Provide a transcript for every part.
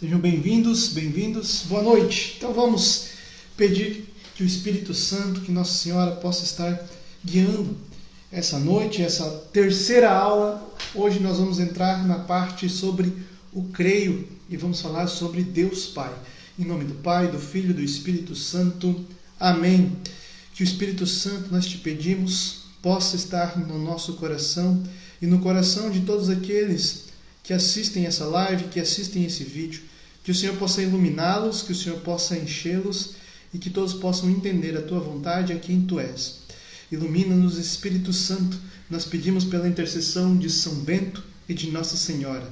Sejam bem-vindos, boa noite. Então vamos pedir que o Espírito Santo, que Nossa Senhora possa estar guiando essa noite, essa terceira aula. Hoje nós vamos entrar na parte sobre o creio e vamos falar sobre Deus Pai. Em nome do Pai, do Filho e do Espírito Santo. Amém. Que o Espírito Santo, nós te pedimos, possa estar no nosso coração e no coração de todos aqueles que assistem essa live, que assistem esse vídeo. Que o Senhor possa iluminá-los, que o Senhor possa enchê-los e que todos possam entender a tua vontade, a quem tu és. Ilumina-nos, Espírito Santo, nós pedimos pela intercessão de São Bento e de Nossa Senhora.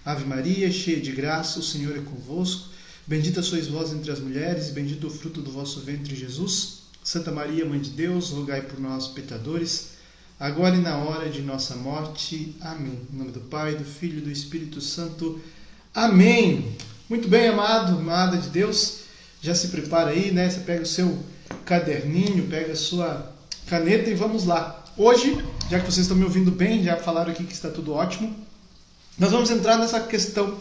Ave Maria, cheia de graça, o Senhor é convosco. Bendita sois vós entre as mulheres, e bendito o fruto do vosso ventre, Jesus. Santa Maria, Mãe de Deus, rogai por nós, pecadores, agora e na hora de nossa morte. Amém. Em nome do Pai, do Filho e do Espírito Santo. Amém. Muito bem, amado, amada de Deus. Já se prepara aí, né? Você pega o seu caderninho, pega a sua caneta e vamos lá. Hoje, já que vocês estão me ouvindo bem, já falaram aqui que está tudo ótimo, nós vamos entrar nessa questão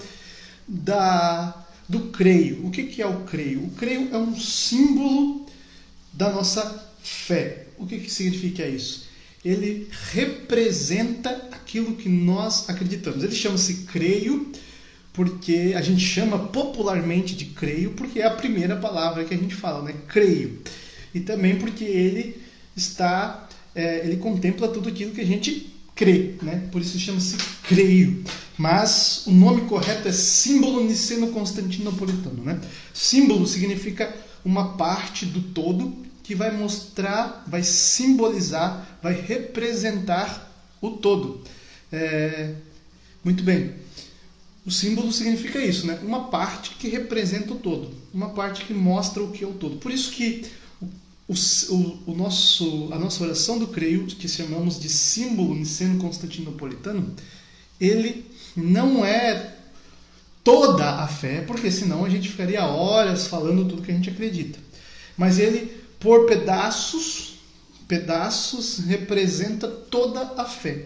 do creio. O que é o creio? O creio é um símbolo da nossa fé. O que significa isso? Ele representa aquilo que nós acreditamos. Ele chama-se creio porque a gente chama popularmente de creio porque é a primeira palavra que a gente fala, né? Creio. E também porque ele contempla tudo aquilo que a gente crê, né? Por isso chama-se creio. Mas o nome correto é símbolo niceno-constantinopolitano, né? Símbolo significa uma parte do todo que vai mostrar, vai simbolizar, vai representar o todo. Muito bem. O símbolo significa isso, né? Uma parte que representa o todo, uma parte que mostra o que é o todo. Por isso que a nossa oração do creio, que chamamos de símbolo niceno-constantinopolitano, ele não é toda a fé, porque senão a gente ficaria horas falando tudo que a gente acredita. Mas ele, por pedaços, representa toda a fé.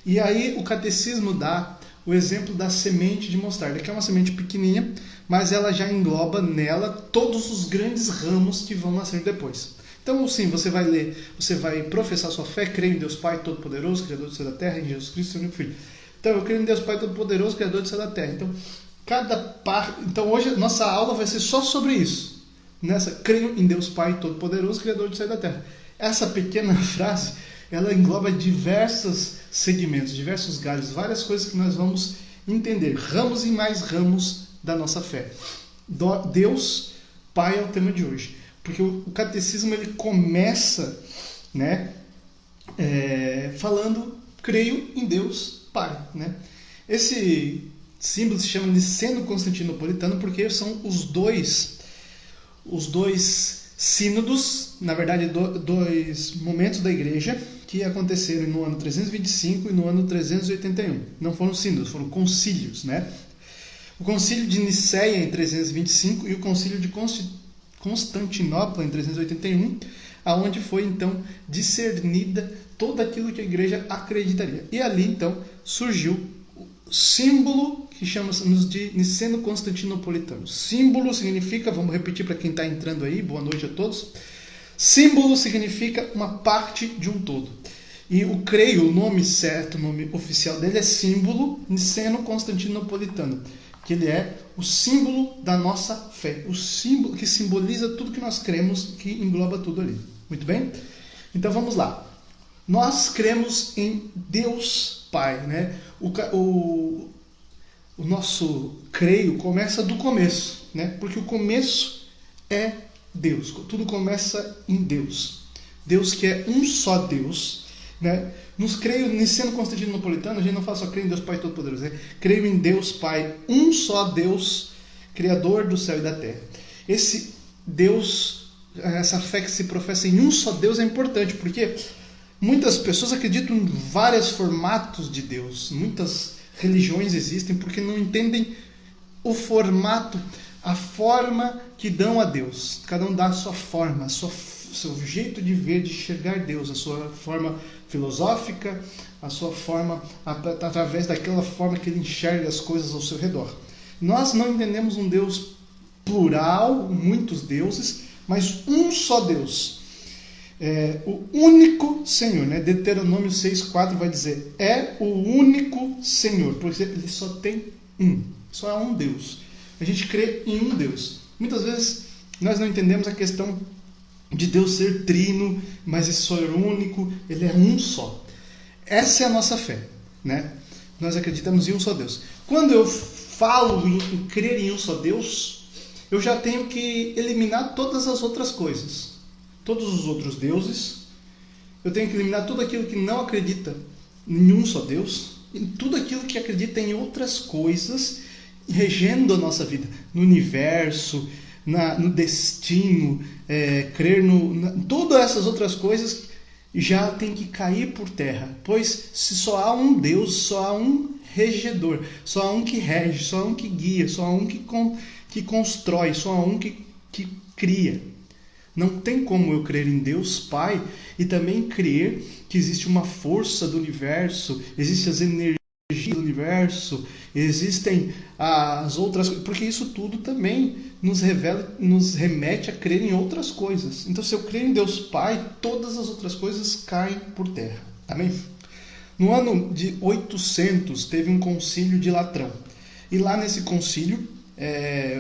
E aí o catecismo dá o exemplo da semente de mostarda, que é uma semente pequenininha, mas ela já engloba nela todos os grandes ramos que vão nascer depois. Então, sim, você vai ler, você vai professar sua fé, creio em Deus Pai Todo-Poderoso, Criador do céu e da terra, em Jesus Cristo, seu único Filho. Então, eu creio em Deus Pai Todo-Poderoso, Criador do céu e da terra. Então, hoje a nossa aula vai ser só sobre isso. Creio em Deus Pai Todo-Poderoso, Criador do céu e da terra. Essa pequena frase, ela engloba diversos segmentos, diversos galhos, várias coisas que nós vamos entender. Ramos e mais ramos da nossa fé. Deus Pai é o tema de hoje. Porque o catecismo ele começa, né, falando, creio em Deus Pai. Né? Esse símbolo se chama niceno-constantinopolitano porque são os dois sínodos, na verdade, dois momentos da igreja que aconteceram no ano 325 e no ano 381. Não foram sínodos, foram concílios, né? O concílio de Nicéia em 325 e o concílio de Constantinopla em 381, aonde foi então discernida todo aquilo que a igreja acreditaria. E ali então surgiu o símbolo que chamamos de niceno-constantinopolitano. Símbolo significa, vamos repetir para quem está entrando aí, boa noite a todos. Símbolo significa uma parte de um todo. E o creio, o nome certo, o nome oficial dele é símbolo niceno-constantinopolitano, que ele é o símbolo da nossa fé, o símbolo que simboliza tudo que nós cremos, que engloba tudo ali. Muito bem? Então vamos lá. Nós cremos em Deus Pai, né? O nosso creio começa do começo, né? Porque o começo é Deus. Tudo começa em Deus. Deus que é um só Deus, né? Nos creio niceno-constantinopolitano, a gente não fala só creio em Deus Pai Todo-Poderoso, né? Creio em Deus Pai, um só Deus, Criador do céu e da terra. Esse Deus, essa fé que se professa em um só Deus é importante, porque muitas pessoas acreditam em vários formatos de Deus. Muitas religiões existem porque não entendem o formato, a forma que dão a Deus. Cada um dá a sua forma, seu jeito de ver, de enxergar Deus, a sua forma filosófica, a sua forma através daquela forma que ele enxerga as coisas ao seu redor. Nós não entendemos um Deus plural, muitos deuses, mas um só Deus. O único Senhor, né? Deuteronômio 6,4 vai dizer, é o único Senhor, porque ele só tem um, só há um Deus. A gente crê em um Deus. Muitas vezes nós não entendemos a questão de Deus ser trino, mas esse só é único, ele é um só. Essa é a nossa fé, né? Nós acreditamos em um só Deus. Quando eu falo em crer em um só Deus, eu já tenho que eliminar todas as outras coisas. Todos os outros deuses. Eu tenho que eliminar tudo aquilo que não acredita em um só Deus. E tudo aquilo que acredita em outras coisas regendo a nossa vida. No universo, no destino, crer todas essas outras coisas já tem que cair por terra. Pois se só há um Deus, só há um regedor, só há um que rege, só há um que guia, só há um que constrói, só há um que cria. Não tem como eu crer em Deus Pai e também crer que existe uma força do universo, existem as energias do universo, existem as outras coisas, porque isso tudo também nos remete a crer em outras coisas. Então, se eu crer em Deus Pai, todas as outras coisas caem por terra. Amém? No ano de 800, teve um concílio de Latrão. E lá nesse concílio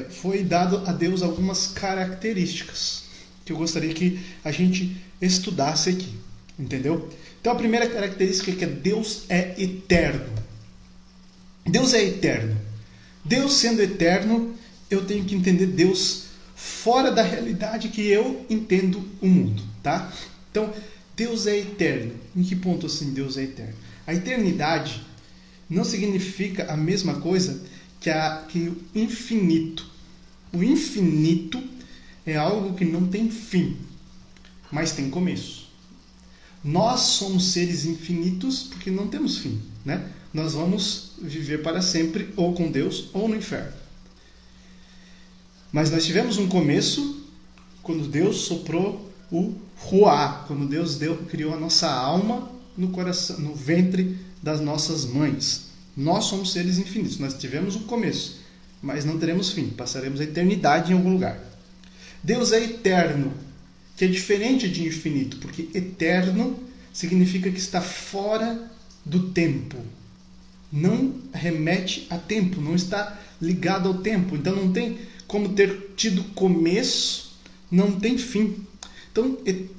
foi dado a Deus algumas características que eu gostaria que a gente estudasse aqui, entendeu? Então a primeira característica é que Deus é eterno. Deus é eterno. Deus sendo eterno, eu tenho que entender Deus fora da realidade que eu entendo o mundo, tá? Então, Deus é eterno. Em que ponto assim Deus é eterno? A eternidade não significa a mesma coisa que o infinito. O infinito é algo que não tem fim, mas tem começo. Nós somos seres infinitos porque não temos fim, né? Nós vamos viver para sempre ou com Deus ou no inferno. Mas nós tivemos um começo quando Deus soprou o Ruá, quando Deus criou a nossa alma no coração, no ventre das nossas mães. Nós somos seres infinitos, nós tivemos um começo, mas não teremos fim, passaremos a eternidade em algum lugar. Deus é eterno, que é diferente de infinito, porque eterno significa que está fora do tempo. Não remete a tempo, não está ligado ao tempo. Então não tem como ter tido começo, não tem fim. Então,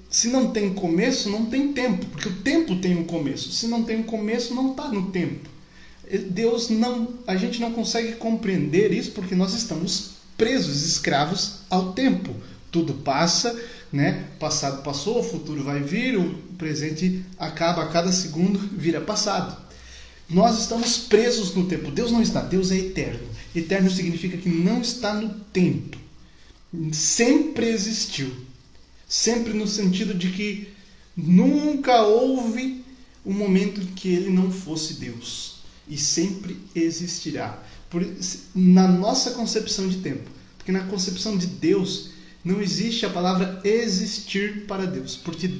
se não tem começo, não tem tempo, porque o tempo tem um começo. Se não tem um começo, não está no tempo. A gente não consegue compreender isso porque nós estamos presos, escravos ao tempo. Tudo passa, né? Passado passou, o futuro vai vir, o presente acaba a cada segundo, vira passado. Nós estamos presos no tempo. Deus não está, Deus é eterno. Eterno significa que não está no tempo. Sempre existiu. Sempre no sentido de que nunca houve um momento em que ele não fosse Deus. E sempre existirá. Na nossa concepção de tempo. Porque na concepção de Deus não existe a palavra existir para Deus. Porque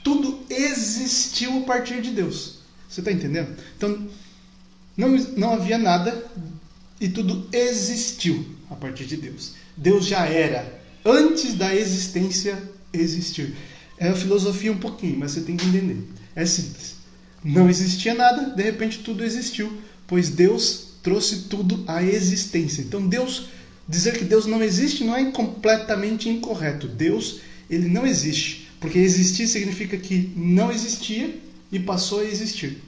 tudo existiu a partir de Deus. Você está entendendo? Então, não havia nada e tudo existiu a partir de Deus. Deus já era. Antes da existência existir. É a filosofia um pouquinho, mas você tem que entender. É simples. Não existia nada, de repente tudo existiu, pois Deus trouxe tudo à existência. Então dizer que Deus não existe não é completamente incorreto. Deus, ele não existe, porque existir significa que não existia e passou a existir.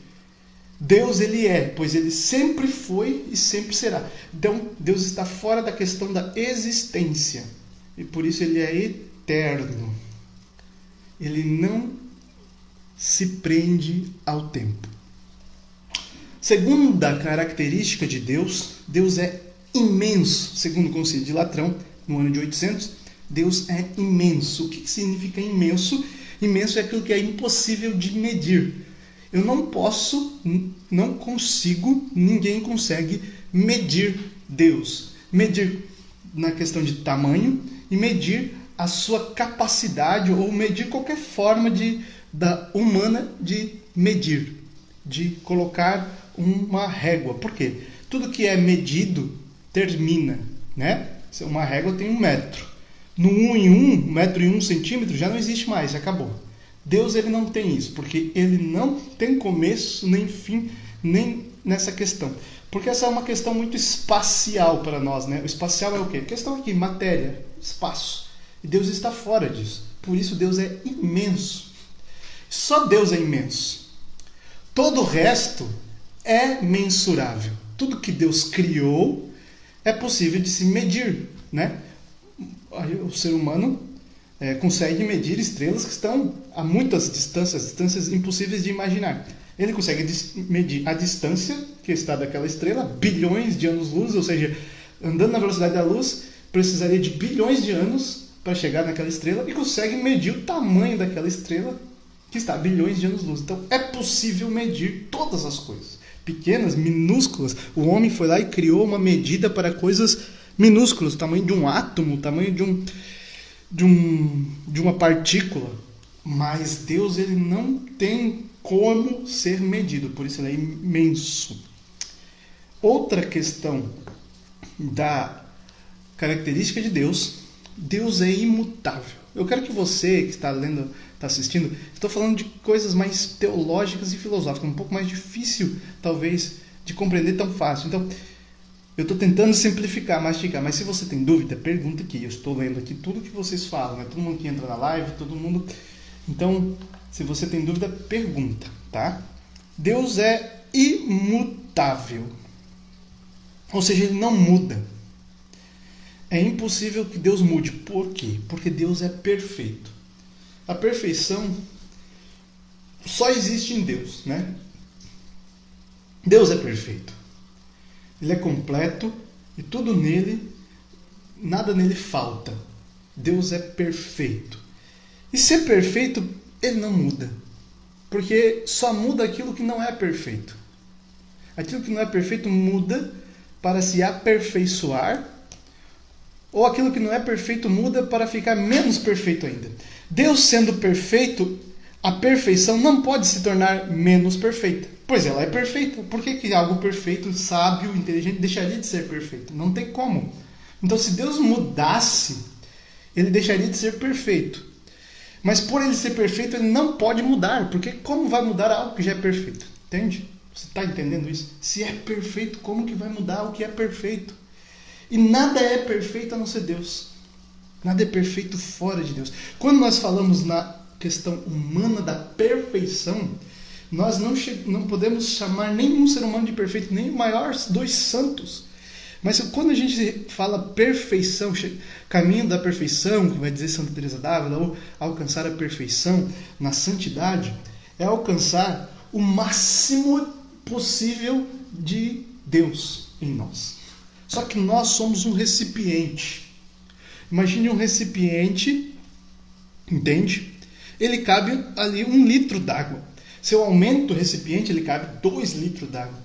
Deus, ele é, pois ele sempre foi e sempre será. Então, Deus está fora da questão da existência. E por isso ele é eterno. Ele não se prende ao tempo. Segunda característica de Deus, Deus é imenso. Segundo o Concílio de Latrão, no ano de 800, Deus é imenso. O que significa imenso? Imenso é aquilo que é impossível de medir. Eu não posso, não consigo, ninguém consegue medir Deus. Medir na questão de tamanho e medir a sua capacidade ou medir qualquer forma humana de medir, de colocar uma régua. Por quê? Tudo que é medido termina, né? Uma régua tem 1 metro. No 1 em 1, 1 metro e 1 centímetro, já não existe mais, já acabou. Deus, ele não tem isso, porque ele não tem começo nem fim, nem nessa questão. Porque essa é uma questão muito espacial para nós, né? O espacial é o quê? A questão aqui, matéria, espaço. E Deus está fora disso. Por isso Deus é imenso. Só Deus é imenso. Todo o resto é mensurável. Tudo que Deus criou é possível de se medir, né? O ser humano consegue medir estrelas que estão a muitas distâncias impossíveis de imaginar. Ele consegue medir a distância que está daquela estrela, bilhões de anos-luz, ou seja, andando na velocidade da luz, precisaria de bilhões de anos para chegar naquela estrela, e consegue medir o tamanho daquela estrela que está a bilhões de anos-luz. Então é possível medir todas as coisas, pequenas, minúsculas. O homem foi lá e criou uma medida para coisas minúsculas, o tamanho de um átomo, o tamanho de uma partícula. Mas Deus, ele não tem como ser medido, por isso ele é imenso. Outra questão da característica de Deus, Deus é imutável. Eu quero que você que está lendo, está assistindo, estou falando de coisas mais teológicas e filosóficas, um pouco mais difícil, talvez, de compreender tão fácil. Então, eu estou tentando simplificar, mastigar, mas se você tem dúvida, pergunta aqui. Eu estou lendo aqui tudo que vocês falam, né? Todo mundo que entra na live, todo mundo. Então, se você tem dúvida, pergunta, tá? Deus é imutável. Ou seja, ele não muda. É impossível que Deus mude. Por quê? Porque Deus é perfeito. A perfeição só existe em Deus, né? Deus é perfeito. Ele é completo e tudo nele, nada nele falta. Deus é perfeito. E ser perfeito, ele não muda. Porque só muda aquilo que não é perfeito. Aquilo que não é perfeito muda para se aperfeiçoar, ou aquilo que não é perfeito muda para ficar menos perfeito ainda. Deus sendo perfeito, a perfeição não pode se tornar menos perfeita. Pois ela é perfeita. Por que algo perfeito, sábio, inteligente deixaria de ser perfeito? Não tem como. Então, se Deus mudasse, ele deixaria de ser perfeito. Mas por ele ser perfeito, ele não pode mudar. Porque como vai mudar algo que já é perfeito? Entende? Você está entendendo isso? Se é perfeito, como que vai mudar o que é perfeito? E nada é perfeito a não ser Deus. Nada é perfeito fora de Deus. Quando nós falamos na questão humana da perfeição, nós não podemos chamar nenhum ser humano de perfeito, nem os maiores 2 santos. Mas quando a gente fala perfeição, caminho da perfeição, que vai dizer Santa Teresa d'Ávila, ou alcançar a perfeição na santidade, é alcançar o máximo possível de Deus em nós. Só que nós somos um recipiente. Imagine um recipiente, entende? Ele cabe ali 1 litro d'água. Se eu aumento o recipiente, ele cabe 2 litros d'água.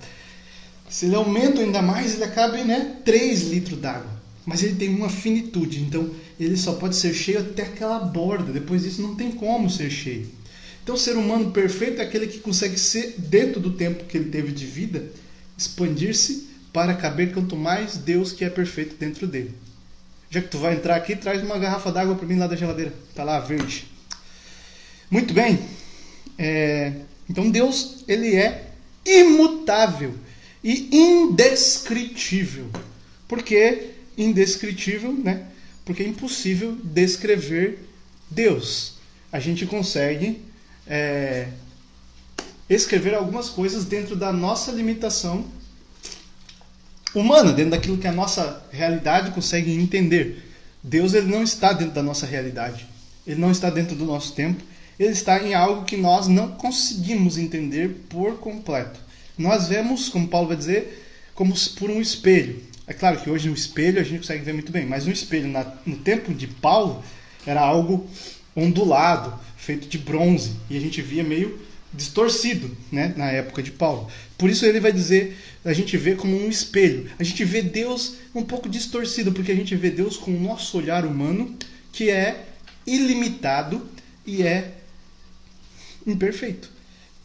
Se ele aumenta ainda mais, ele cabe 3 litros d'água. Mas ele tem uma finitude, então ele só pode ser cheio até aquela borda. Depois disso não tem como ser cheio. Então o ser humano perfeito é aquele que consegue ser, dentro do tempo que ele teve de vida, expandir-se para caber quanto mais Deus que é perfeito dentro dele. Já que tu vai entrar aqui, traz uma garrafa d'água para mim lá da geladeira. Está lá, verde. Muito bem. Então Deus, ele é imutável e indescritível. Por que indescritível? Né? Porque é impossível descrever Deus. A gente consegue escrever algumas coisas dentro da nossa limitação humana, dentro daquilo que a nossa realidade consegue entender. Deus, ele não está dentro da nossa realidade. Ele não está dentro do nosso tempo. Ele está em algo que nós não conseguimos entender por completo. Nós vemos, como Paulo vai dizer, como por um espelho. É claro que hoje no espelho a gente consegue ver muito bem, mas um espelho no tempo de Paulo era algo ondulado, feito de bronze, e a gente via meio distorcido, né, na época de Paulo. Por isso ele vai dizer, a gente vê como um espelho. A gente vê Deus um pouco distorcido, porque a gente vê Deus com o nosso olhar humano, que é ilimitado e é imperfeito.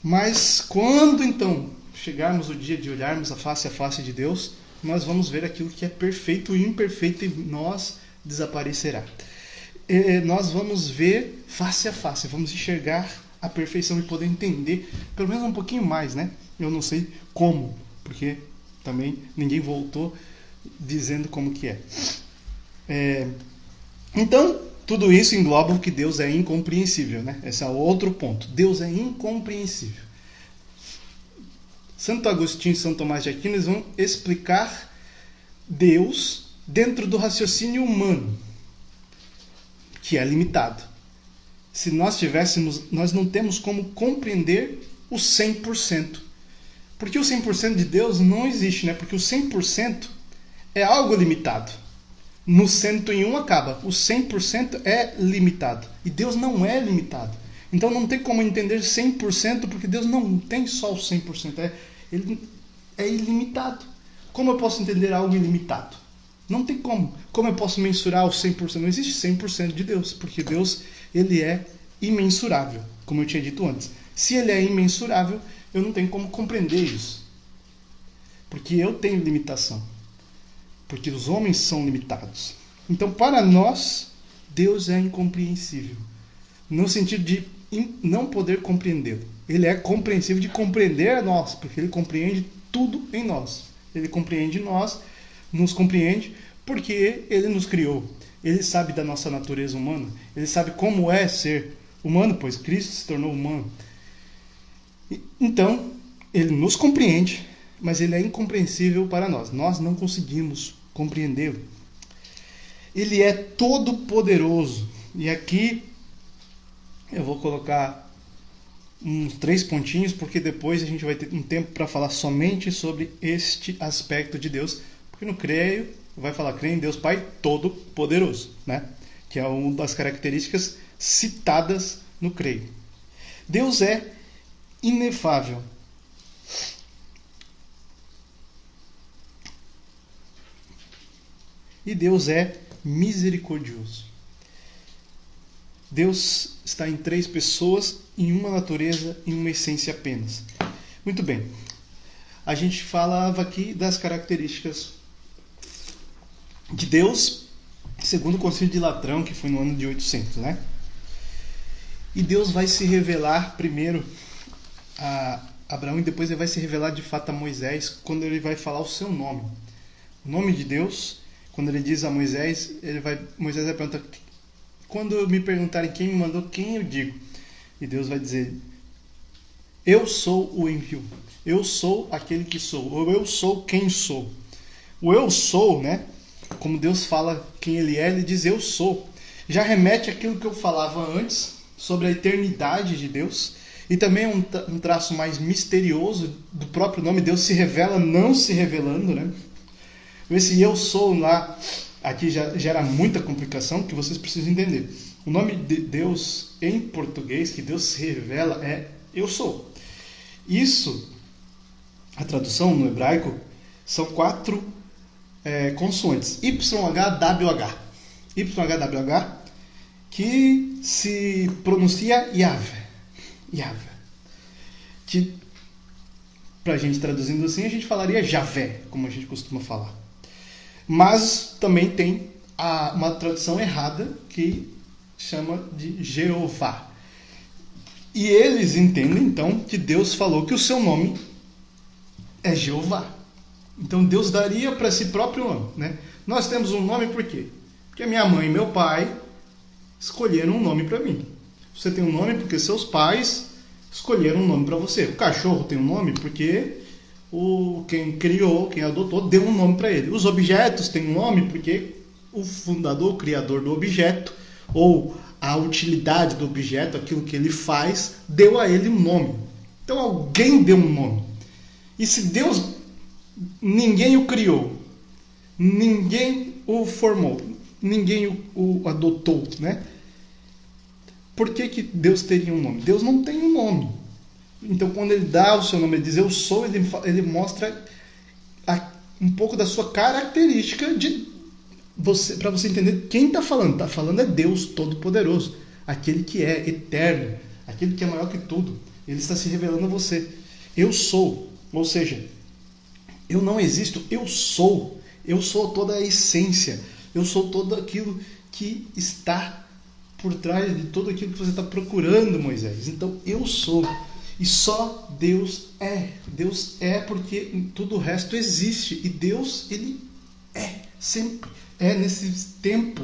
Mas quando então chegarmos o dia de olharmos a face de Deus, nós vamos ver aquilo que é perfeito e imperfeito, e nós desaparecerá. Nós vamos ver face a face, vamos enxergar a perfeição e poder entender pelo menos um pouquinho mais, né? Eu não sei como, porque também ninguém voltou dizendo como que é. Então, tudo isso engloba o que Deus é incompreensível, né? Esse é outro ponto. Deus é incompreensível. Santo Agostinho e São Tomás de Aquino vão explicar Deus dentro do raciocínio humano, que é limitado. Se nós tivéssemos, nós não temos como compreender o 100%. Porque o 100% de Deus não existe, né? Porque o 100% é algo limitado. No 101 acaba. O 100% é limitado. E Deus não é limitado. Então não tem como entender 100%, porque Deus não tem só o 100%. Ele é ilimitado. Como eu posso entender algo ilimitado? Não tem como. Como eu posso mensurar o 100%? Não existe 100% de Deus, porque Deus, ele é imensurável, como eu tinha dito antes. Se ele é imensurável, eu não tenho como compreender isso. Porque eu tenho limitação. Porque os homens são limitados. Então, para nós, Deus é incompreensível. No sentido de não poder compreendê-lo. Ele é compreensível de compreender a nós, porque ele compreende tudo em nós. Ele compreende nós, nos compreende, porque ele nos criou. Ele sabe da nossa natureza humana. Ele sabe como é ser humano, pois Cristo se tornou humano. Então, ele nos compreende, mas ele é incompreensível para nós. Nós não conseguimos compreendê-lo. Ele é todo poderoso. E aqui eu vou colocar uns 3 pontinhos, porque depois a gente vai ter um tempo para falar somente sobre este aspecto de Deus. Porque no creio, vai falar creio em Deus Pai todo poderoso, né? Que é uma das características citadas no creio. Deus é inefável. E Deus é misericordioso. Deus está em 3 pessoas, em uma natureza, em uma essência apenas. Muito bem. A gente falava aqui das características de Deus, segundo o Concílio de Latrão, que foi no ano de 800, né? E Deus vai se revelar primeiro a Abraão e depois ele vai se revelar de fato a Moisés quando ele vai falar o seu nome. O nome de Deus, quando ele diz a Moisés, Moisés vai perguntar: quando me perguntarem quem me mandou, quem eu digo? E Deus vai dizer: eu sou o envio. Eu sou aquele que sou. Ou eu sou quem sou. O eu sou, né? Como Deus fala quem ele diz eu sou. Já remete àquilo que eu falava antes sobre a eternidade de Deus. E também um traço mais misterioso do próprio nome. Deus se revela não se revelando, né? Esse eu sou lá, aqui já gera muita complicação que vocês precisam entender. O nome de Deus em português, que Deus se revela, é eu sou. Isso, a tradução no hebraico, são 4 consoantes. YHWH. YHWH, que se pronuncia Yahvé. Yahvé. Que, pra gente traduzindo assim, a gente falaria Javé, como a gente costuma falar. Mas também tem uma tradução errada que chama de Jeová. E eles entendem, então, que Deus falou que o seu nome é Jeová. Então Deus daria para si próprio nome, né? Nós temos um nome por quê? Porque minha mãe e meu pai escolheram um nome para mim. Você tem um nome porque seus pais escolheram um nome para você. O cachorro tem um nome porque quem criou, quem adotou, deu um nome para ele. Os objetos têm um nome porque o fundador, o criador do objeto, ou a utilidade do objeto, aquilo que ele faz, deu a ele um nome. Então alguém deu um nome. E se Deus, ninguém o criou, ninguém o formou, ninguém o adotou, né? Por que Deus teria um nome? Deus não tem um nome. Então, quando ele dá o seu nome, ele diz eu sou, ele mostra um pouco da sua característica para você entender quem está falando. Está falando é Deus Todo-Poderoso, aquele que é eterno, aquele que é maior que tudo. Ele está se revelando a você. Eu sou, ou seja, Eu não existo, eu sou. Eu sou toda a essência. Eu sou tudo aquilo que está por trás de tudo aquilo que você está procurando, Moisés. Então, eu sou. E só Deus é. Deus é porque tudo o resto existe. E Deus, Ele é. Sempre é nesse tempo.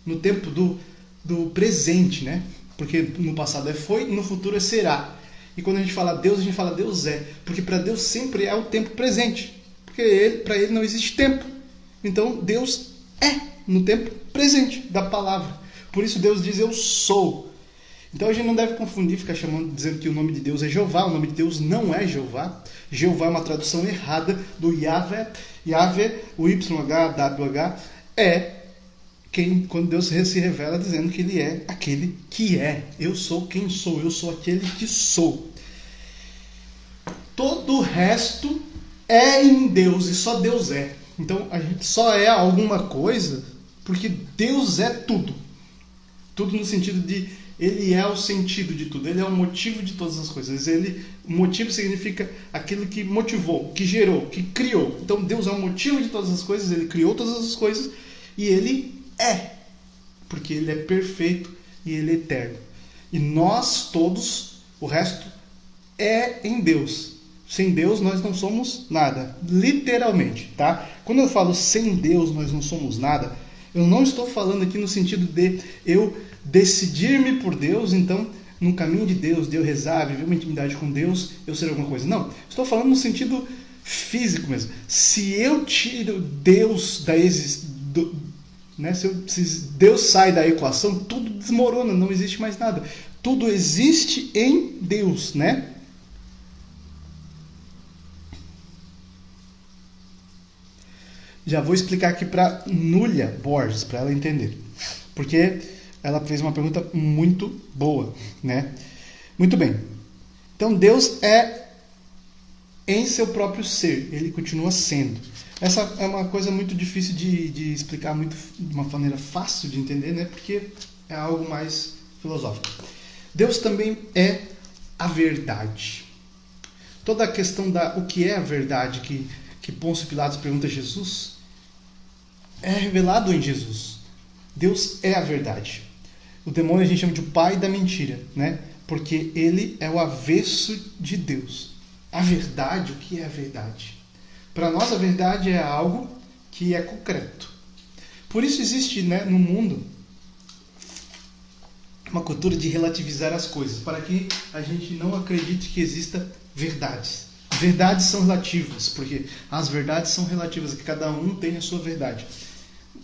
No tempo do presente, né? Porque no passado é foi e no futuro é será. E quando a gente fala Deus é. Porque para Deus sempre é o tempo presente. Porque para Ele não existe tempo. Então Deus é no tempo presente da palavra. Por isso Deus diz eu sou. Então a gente não deve confundir, ficar dizendo que o nome de Deus é Jeová. O nome de Deus não é Jeová. Jeová é uma tradução errada do Yahvé. Yahvé, o YHWH, é quando Deus se revela dizendo que Ele é aquele que é. Eu sou quem sou, eu sou aquele que sou. Todo o resto é em Deus e só Deus é. Então a gente só é alguma coisa porque Deus é tudo. Tudo no sentido de Ele é o sentido de tudo. Ele é o motivo de todas as coisas. O motivo significa aquilo que motivou, que gerou, que criou. Então Deus é o motivo de todas as coisas. Ele criou todas as coisas e Ele é. Porque Ele é perfeito e Ele é eterno. E nós todos, o resto, é em Deus. Sem Deus nós não somos nada. Literalmente, tá? Quando eu falo sem Deus nós não somos nada, eu não estou falando aqui no sentido de eu decidir-me por Deus, então no caminho de Deus, de eu rezar, viver uma intimidade com Deus, eu ser alguma coisa. Não, estou falando no sentido físico mesmo. Se eu tiro Deus da existência, né? Se Deus sai da equação, tudo desmorona, não existe mais nada. Tudo existe em Deus, né? Já vou explicar aqui para Núlia Borges, para ela entender. Porque ela fez uma pergunta muito boa, né? Muito bem. Então, Deus é em seu próprio ser. Ele continua sendo. Essa é uma coisa muito difícil de explicar de uma maneira fácil de entender, né? Porque é algo mais filosófico. Deus também é a verdade. Toda a questão o que é a verdade que Pôncio Pilatos pergunta a Jesus é revelado em Jesus. Deus é a verdade. O demônio a gente chama de o pai da mentira, né? Porque ele é o avesso de Deus. A verdade, o que é a verdade? Para nós a verdade é algo que é concreto. Por isso existe, né, no mundo uma cultura de relativizar as coisas, para que a gente não acredite que exista verdades. Verdades são relativas, porque as verdades são relativas, que cada um tem a sua verdade.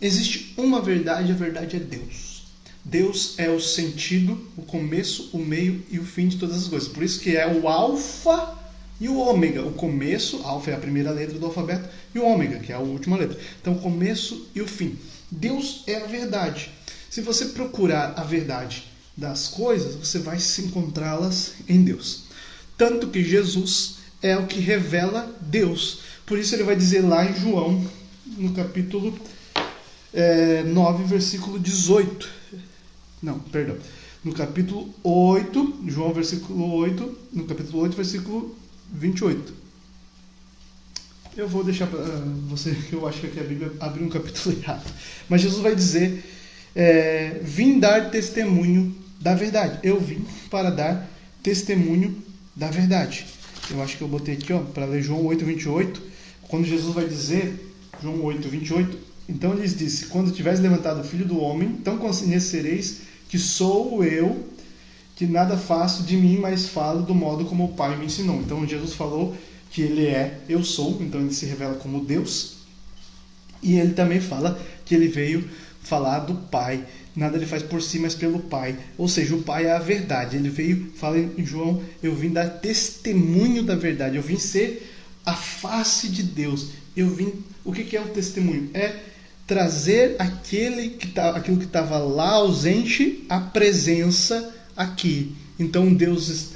Existe uma verdade, a verdade é Deus. Deus é o sentido, o começo, o meio e o fim de todas as coisas. Por isso que é o alfa e o ômega. O começo, alfa é a primeira letra do alfabeto, e o ômega, que é a última letra. Então, o começo e o fim. Deus é a verdade. Se você procurar a verdade das coisas, você vai se encontrá-las em Deus. Tanto que Jesus é o que revela Deus. Por isso ele vai dizer lá em João, no capítulo 9, versículo 18. Não, perdão. No capítulo 8, João, versículo 8, no capítulo 8, versículo 28. Eu vou deixar para você, que eu acho que aqui a Bíblia abriu um capítulo errado. Mas Jesus vai dizer, vim dar testemunho da verdade. Eu vim para dar testemunho da verdade. Eu acho que eu botei aqui, para ler João 8, 28. Quando Jesus vai dizer, João 8, 28, então ele disse, quando tivesse levantado o Filho do Homem, então conhecereis que sou eu, que nada faço de mim, mas falo do modo como o Pai me ensinou. Então Jesus falou que ele é, eu sou, então ele se revela como Deus. E ele também fala que ele veio falar do Pai. Nada ele faz por si, mas pelo Pai. Ou seja, o Pai é a verdade. Ele veio, fala em João, eu vim dar testemunho da verdade. Eu vim ser a face de Deus. O que é o testemunho? É trazer aquilo que estava lá ausente, a presença aqui. Então Deus,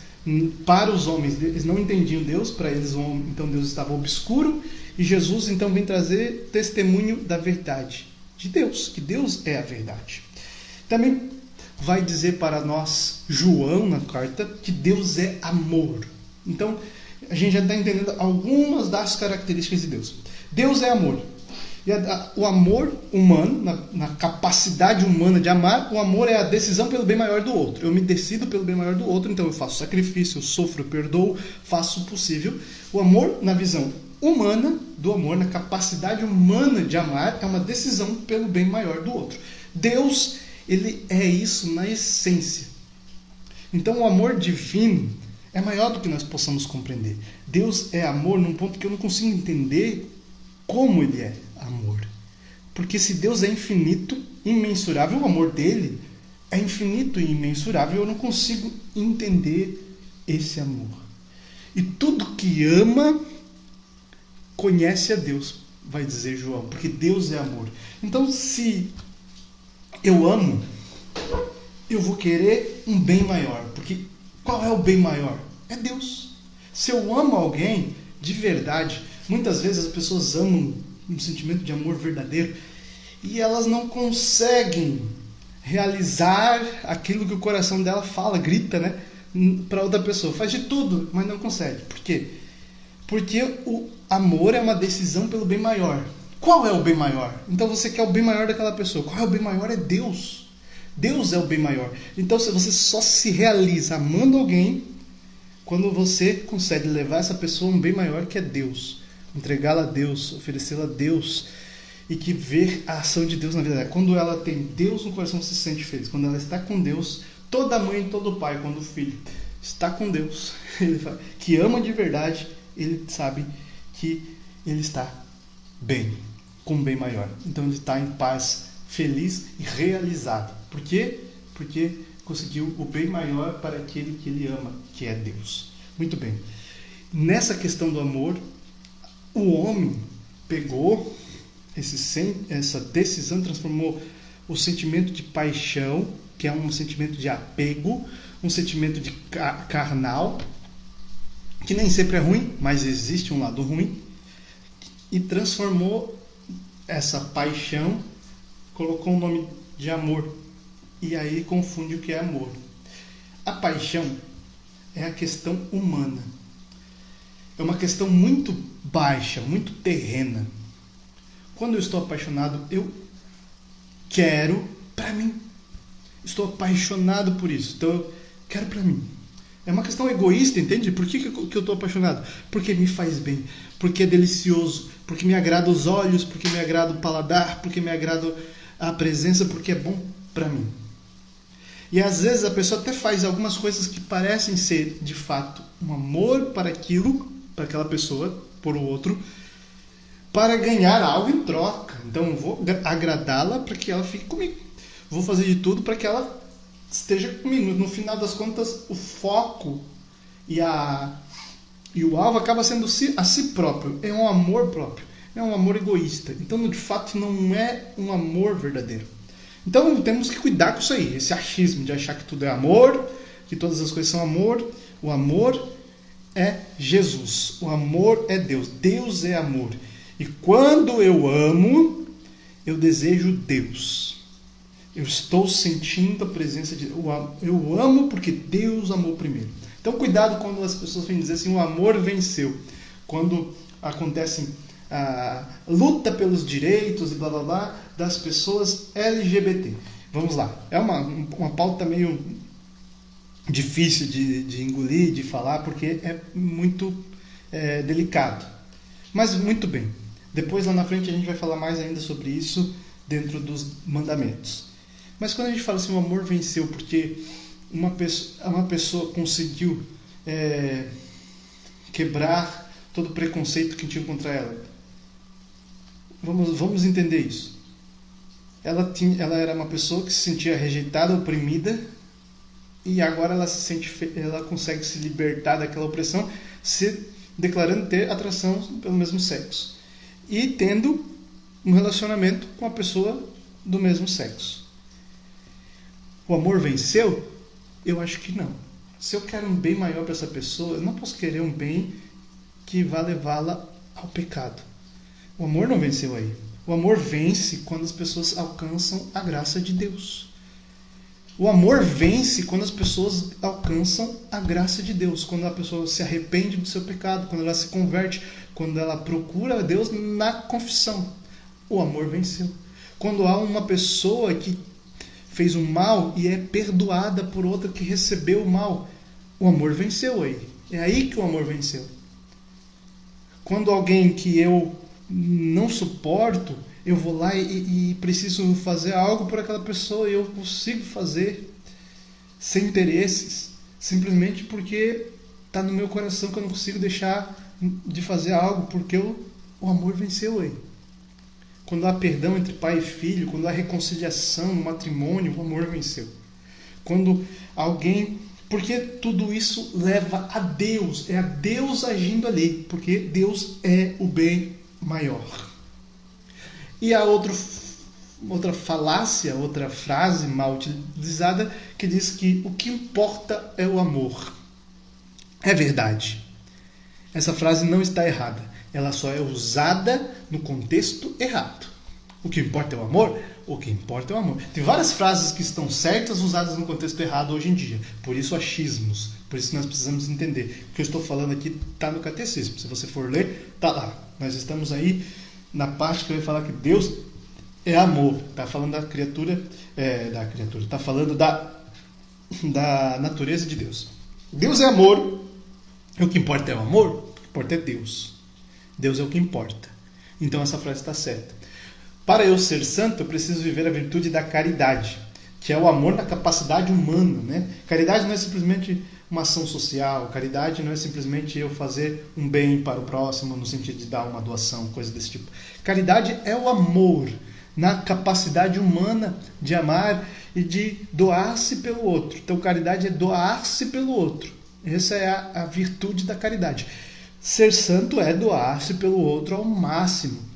para os homens, eles não entendiam Deus, para eles então Deus estava obscuro, e Jesus então vem trazer testemunho da verdade de Deus, que Deus é a verdade. Também vai dizer para nós João na carta que Deus é amor. Então a gente já está entendendo algumas das características de Deus. Deus é amor. E o amor humano, na capacidade humana de amar, o amor é a decisão pelo bem maior do outro. Eu me decido pelo bem maior do outro, então eu faço sacrifício, eu sofro, eu perdoo, faço o possível. O amor, na visão humana do amor, na capacidade humana de amar, é uma decisão pelo bem maior do outro. Deus, ele é isso na essência. Então o amor divino é maior do que nós possamos compreender. Deus é amor num ponto que eu não consigo entender como ele é amor. Porque se Deus é infinito, imensurável, o amor dele é infinito e imensurável, eu não consigo entender esse amor. E tudo que ama conhece a Deus, vai dizer João, porque Deus é amor. Então, se eu amo, eu vou querer um bem maior, porque qual é o bem maior? É Deus. Se eu amo alguém de verdade, muitas vezes as pessoas amam um sentimento de amor verdadeiro e elas não conseguem realizar aquilo que o coração dela fala, grita, né, para outra pessoa. Faz de tudo, mas não consegue. Por quê? Porque o amor é uma decisão pelo bem maior. Qual é o bem maior? Então você quer o bem maior daquela pessoa. Qual é o bem maior? É Deus. Deus é o bem maior. Então você só se realiza amando alguém quando você consegue levar essa pessoa a um bem maior, que é Deus. Entregá-la a Deus, oferecê-la a Deus, e que ver a ação de Deus na vida dela. Quando ela tem Deus no coração, se sente feliz. Quando ela está com Deus, toda mãe, todo pai, quando o filho está com Deus, que ama de verdade, ele sabe que ele está bem, com um bem maior. Então ele está em paz, feliz e realizado. Por quê? Porque conseguiu o bem maior para aquele que ele ama, que é Deus. Muito bem. Nessa questão do amor, o homem pegou essa decisão, transformou o sentimento de paixão, que é um sentimento de apego, um sentimento de carnal, que nem sempre é ruim, mas existe um lado ruim, e transformou essa paixão, colocou o nome de amor, e aí confunde o que é amor. A paixão é a questão humana. É uma questão muito baixa, muito terrena. Quando eu estou apaixonado, eu quero para mim. Estou apaixonado por isso, então eu quero para mim. É uma questão egoísta, entende? Por que eu estou apaixonado? Porque me faz bem, porque é delicioso, porque me agrada os olhos, porque me agrada o paladar, porque me agrada a presença, porque é bom para mim. E às vezes a pessoa até faz algumas coisas que parecem ser, de fato, um amor para aquilo, para aquela pessoa, por o outro, para ganhar algo em troca. Então eu vou agradá-la para que ela fique comigo. Vou fazer de tudo para que ela esteja comigo. No final das contas, o foco e o alvo acaba sendo a si próprio. É um amor próprio. É um amor egoísta. Então, de fato, não é um amor verdadeiro. Então, temos que cuidar com isso aí. Esse achismo de achar que tudo é amor, que todas as coisas são amor. O amor é Jesus. O amor é Deus. Deus é amor. E quando eu amo, eu desejo Deus. Eu estou sentindo a presença de Deus. Eu amo porque Deus amou primeiro. Então, cuidado quando as pessoas vêm dizer assim, o amor venceu. Quando acontece a luta pelos direitos e blá blá blá das pessoas LGBT. Vamos lá. É uma pauta meio difícil de engolir, de falar, porque é muito delicado. Mas muito bem. Depois lá na frente a gente vai falar mais ainda sobre isso dentro dos mandamentos. Mas quando a gente fala assim, o amor venceu porque uma pessoa conseguiu quebrar todo o preconceito que tinha contra ela. Vamos entender isso. Ela era uma pessoa que se sentia rejeitada, oprimida, e agora ela consegue se libertar daquela opressão, se declarando ter atração pelo mesmo sexo e tendo um relacionamento com a pessoa do mesmo sexo. O amor venceu? Eu acho que não. Se eu quero um bem maior para essa pessoa, eu não posso querer um bem que vá levá-la ao pecado. O amor não venceu aí. O amor vence quando as pessoas alcançam a graça de Deus. O amor vence quando as pessoas alcançam a graça de Deus, quando a pessoa se arrepende do seu pecado, quando ela se converte, quando ela procura a Deus na confissão. O amor venceu. Quando há uma pessoa que fez um mal e é perdoada por outra que recebeu o mal, o amor venceu aí. É aí que o amor venceu. Quando alguém que eu não suporto, eu vou lá e preciso fazer algo por aquela pessoa e eu consigo fazer sem interesses, simplesmente porque está no meu coração que eu não consigo deixar de fazer algo, porque o amor venceu aí. Quando há perdão entre pai e filho, quando há reconciliação no matrimônio, o amor venceu. Quando alguém... Porque tudo isso leva a Deus, é a Deus agindo ali, porque Deus é o bem maior. E a outra falácia, outra frase mal utilizada, que diz que o que importa é o amor. É verdade. Essa frase não está errada. Ela só é usada no contexto errado. O que importa é o amor? O que importa é o amor. Tem várias frases que estão certas usadas no contexto errado hoje em dia. Por isso achismos. Por isso nós precisamos entender. O que eu estou falando aqui está no catecismo. Se você for ler, está lá. Nós estamos aí na parte que vai falar que Deus é amor. Está falando da criatura. Está falando da natureza de Deus. Deus é amor. E o que importa é o amor? O que importa é Deus. Deus é o que importa. Então essa frase está certa. Para eu ser santo, eu preciso viver a virtude da caridade, que é o amor na capacidade humana, né? Caridade não é simplesmente uma ação social, caridade não é simplesmente eu fazer um bem para o próximo, no sentido de dar uma doação, coisa desse tipo. Caridade é o amor na capacidade humana de amar e de doar-se pelo outro. Então, caridade é doar-se pelo outro. Essa é a virtude da caridade. Ser santo é doar-se pelo outro ao máximo,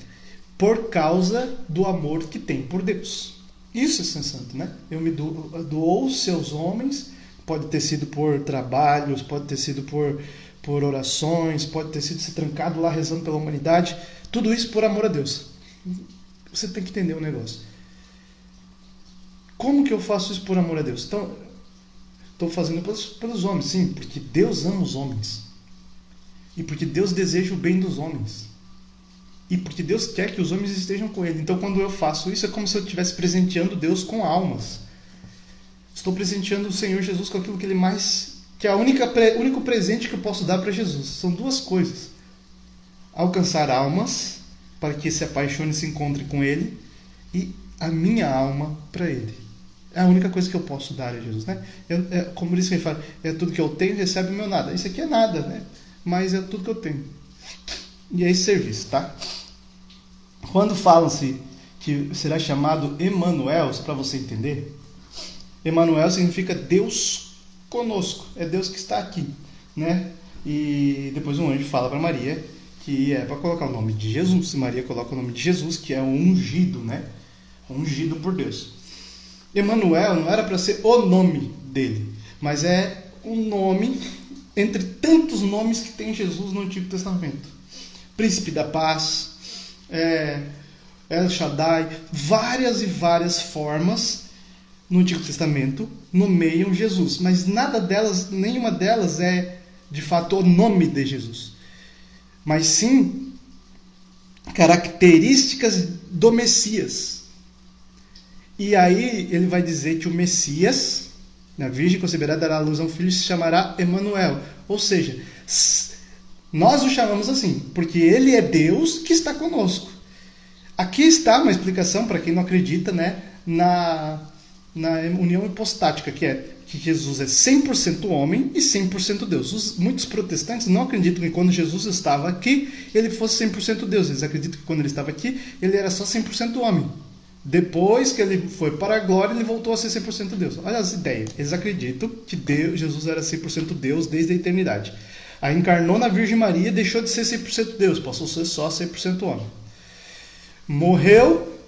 por causa do amor que tem por Deus. Isso é ser santo, né? Eu me dou-se aos homens, pode ter sido por trabalhos, pode ter sido por orações, pode ter sido se trancado lá rezando pela humanidade, tudo isso por amor a Deus. Você tem que entender o negócio. Como que eu faço isso por amor a Deus? Então, estou fazendo pelos homens, sim, porque Deus ama os homens. E porque Deus deseja o bem dos homens. E porque Deus quer que os homens estejam com Ele. Então, quando eu faço isso, é como se eu estivesse presenteando Deus com almas. Estou presenteando o Senhor Jesus com aquilo que Ele mais... que é o único presente que eu posso dar para Jesus. São duas coisas. Alcançar almas, para que se apaixone e se encontre com Ele, e a minha alma para Ele. É a única coisa que eu posso dar a Jesus, né? Como isso que ele fala, é tudo que eu tenho, recebe o meu nada. Isso aqui é nada, né? Mas é tudo que eu tenho. E é esse serviço, tá? Quando falam-se que será chamado Emmanuel, para você entender, Emmanuel significa Deus conosco, é Deus que está aqui, né? E depois um anjo fala para Maria que é para colocar o nome de Jesus. Maria coloca o nome de Jesus, que é o ungido, né? Ungido por Deus. Emmanuel não era para ser o nome dele, mas é um nome entre tantos nomes que tem Jesus no Antigo Testamento. Príncipe da Paz, El Shaddai, várias e várias formas no Antigo Testamento nomeiam Jesus, mas nenhuma delas é de fato o nome de Jesus, mas sim características do Messias. E aí ele vai dizer que o Messias, na Virgem conceberá, dará à luz a um filho e se chamará Emmanuel, ou seja, nós o chamamos assim, porque ele é Deus que está conosco. Aqui está uma explicação para quem não acredita, né, na união hipostática, que é que Jesus é 100% homem e 100% Deus. Muitos protestantes não acreditam que quando Jesus estava aqui, ele fosse 100% Deus. Eles acreditam que quando ele estava aqui, ele era só 100% homem. Depois que ele foi para a glória, ele voltou a ser 100% Deus. Olha as ideias. Eles acreditam que Jesus era 100% Deus desde a eternidade. Aí encarnou na Virgem Maria e deixou de ser 100% Deus, passou a ser só 100% homem. Morreu,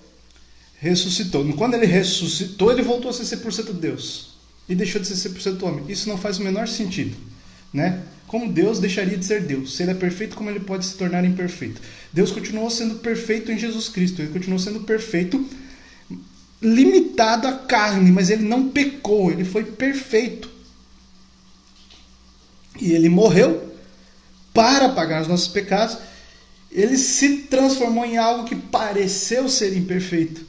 ressuscitou. Quando ele ressuscitou, ele voltou a ser 100% Deus e deixou de ser 100% homem. Isso não faz o menor sentido, né? Como Deus deixaria de ser Deus? Se ele é perfeito, como ele pode se tornar imperfeito? Deus continuou sendo perfeito em Jesus Cristo. Ele continuou sendo perfeito limitado à carne, mas ele não pecou, ele foi perfeito. E ele morreu para pagar os nossos pecados. Ele se transformou em algo que pareceu ser imperfeito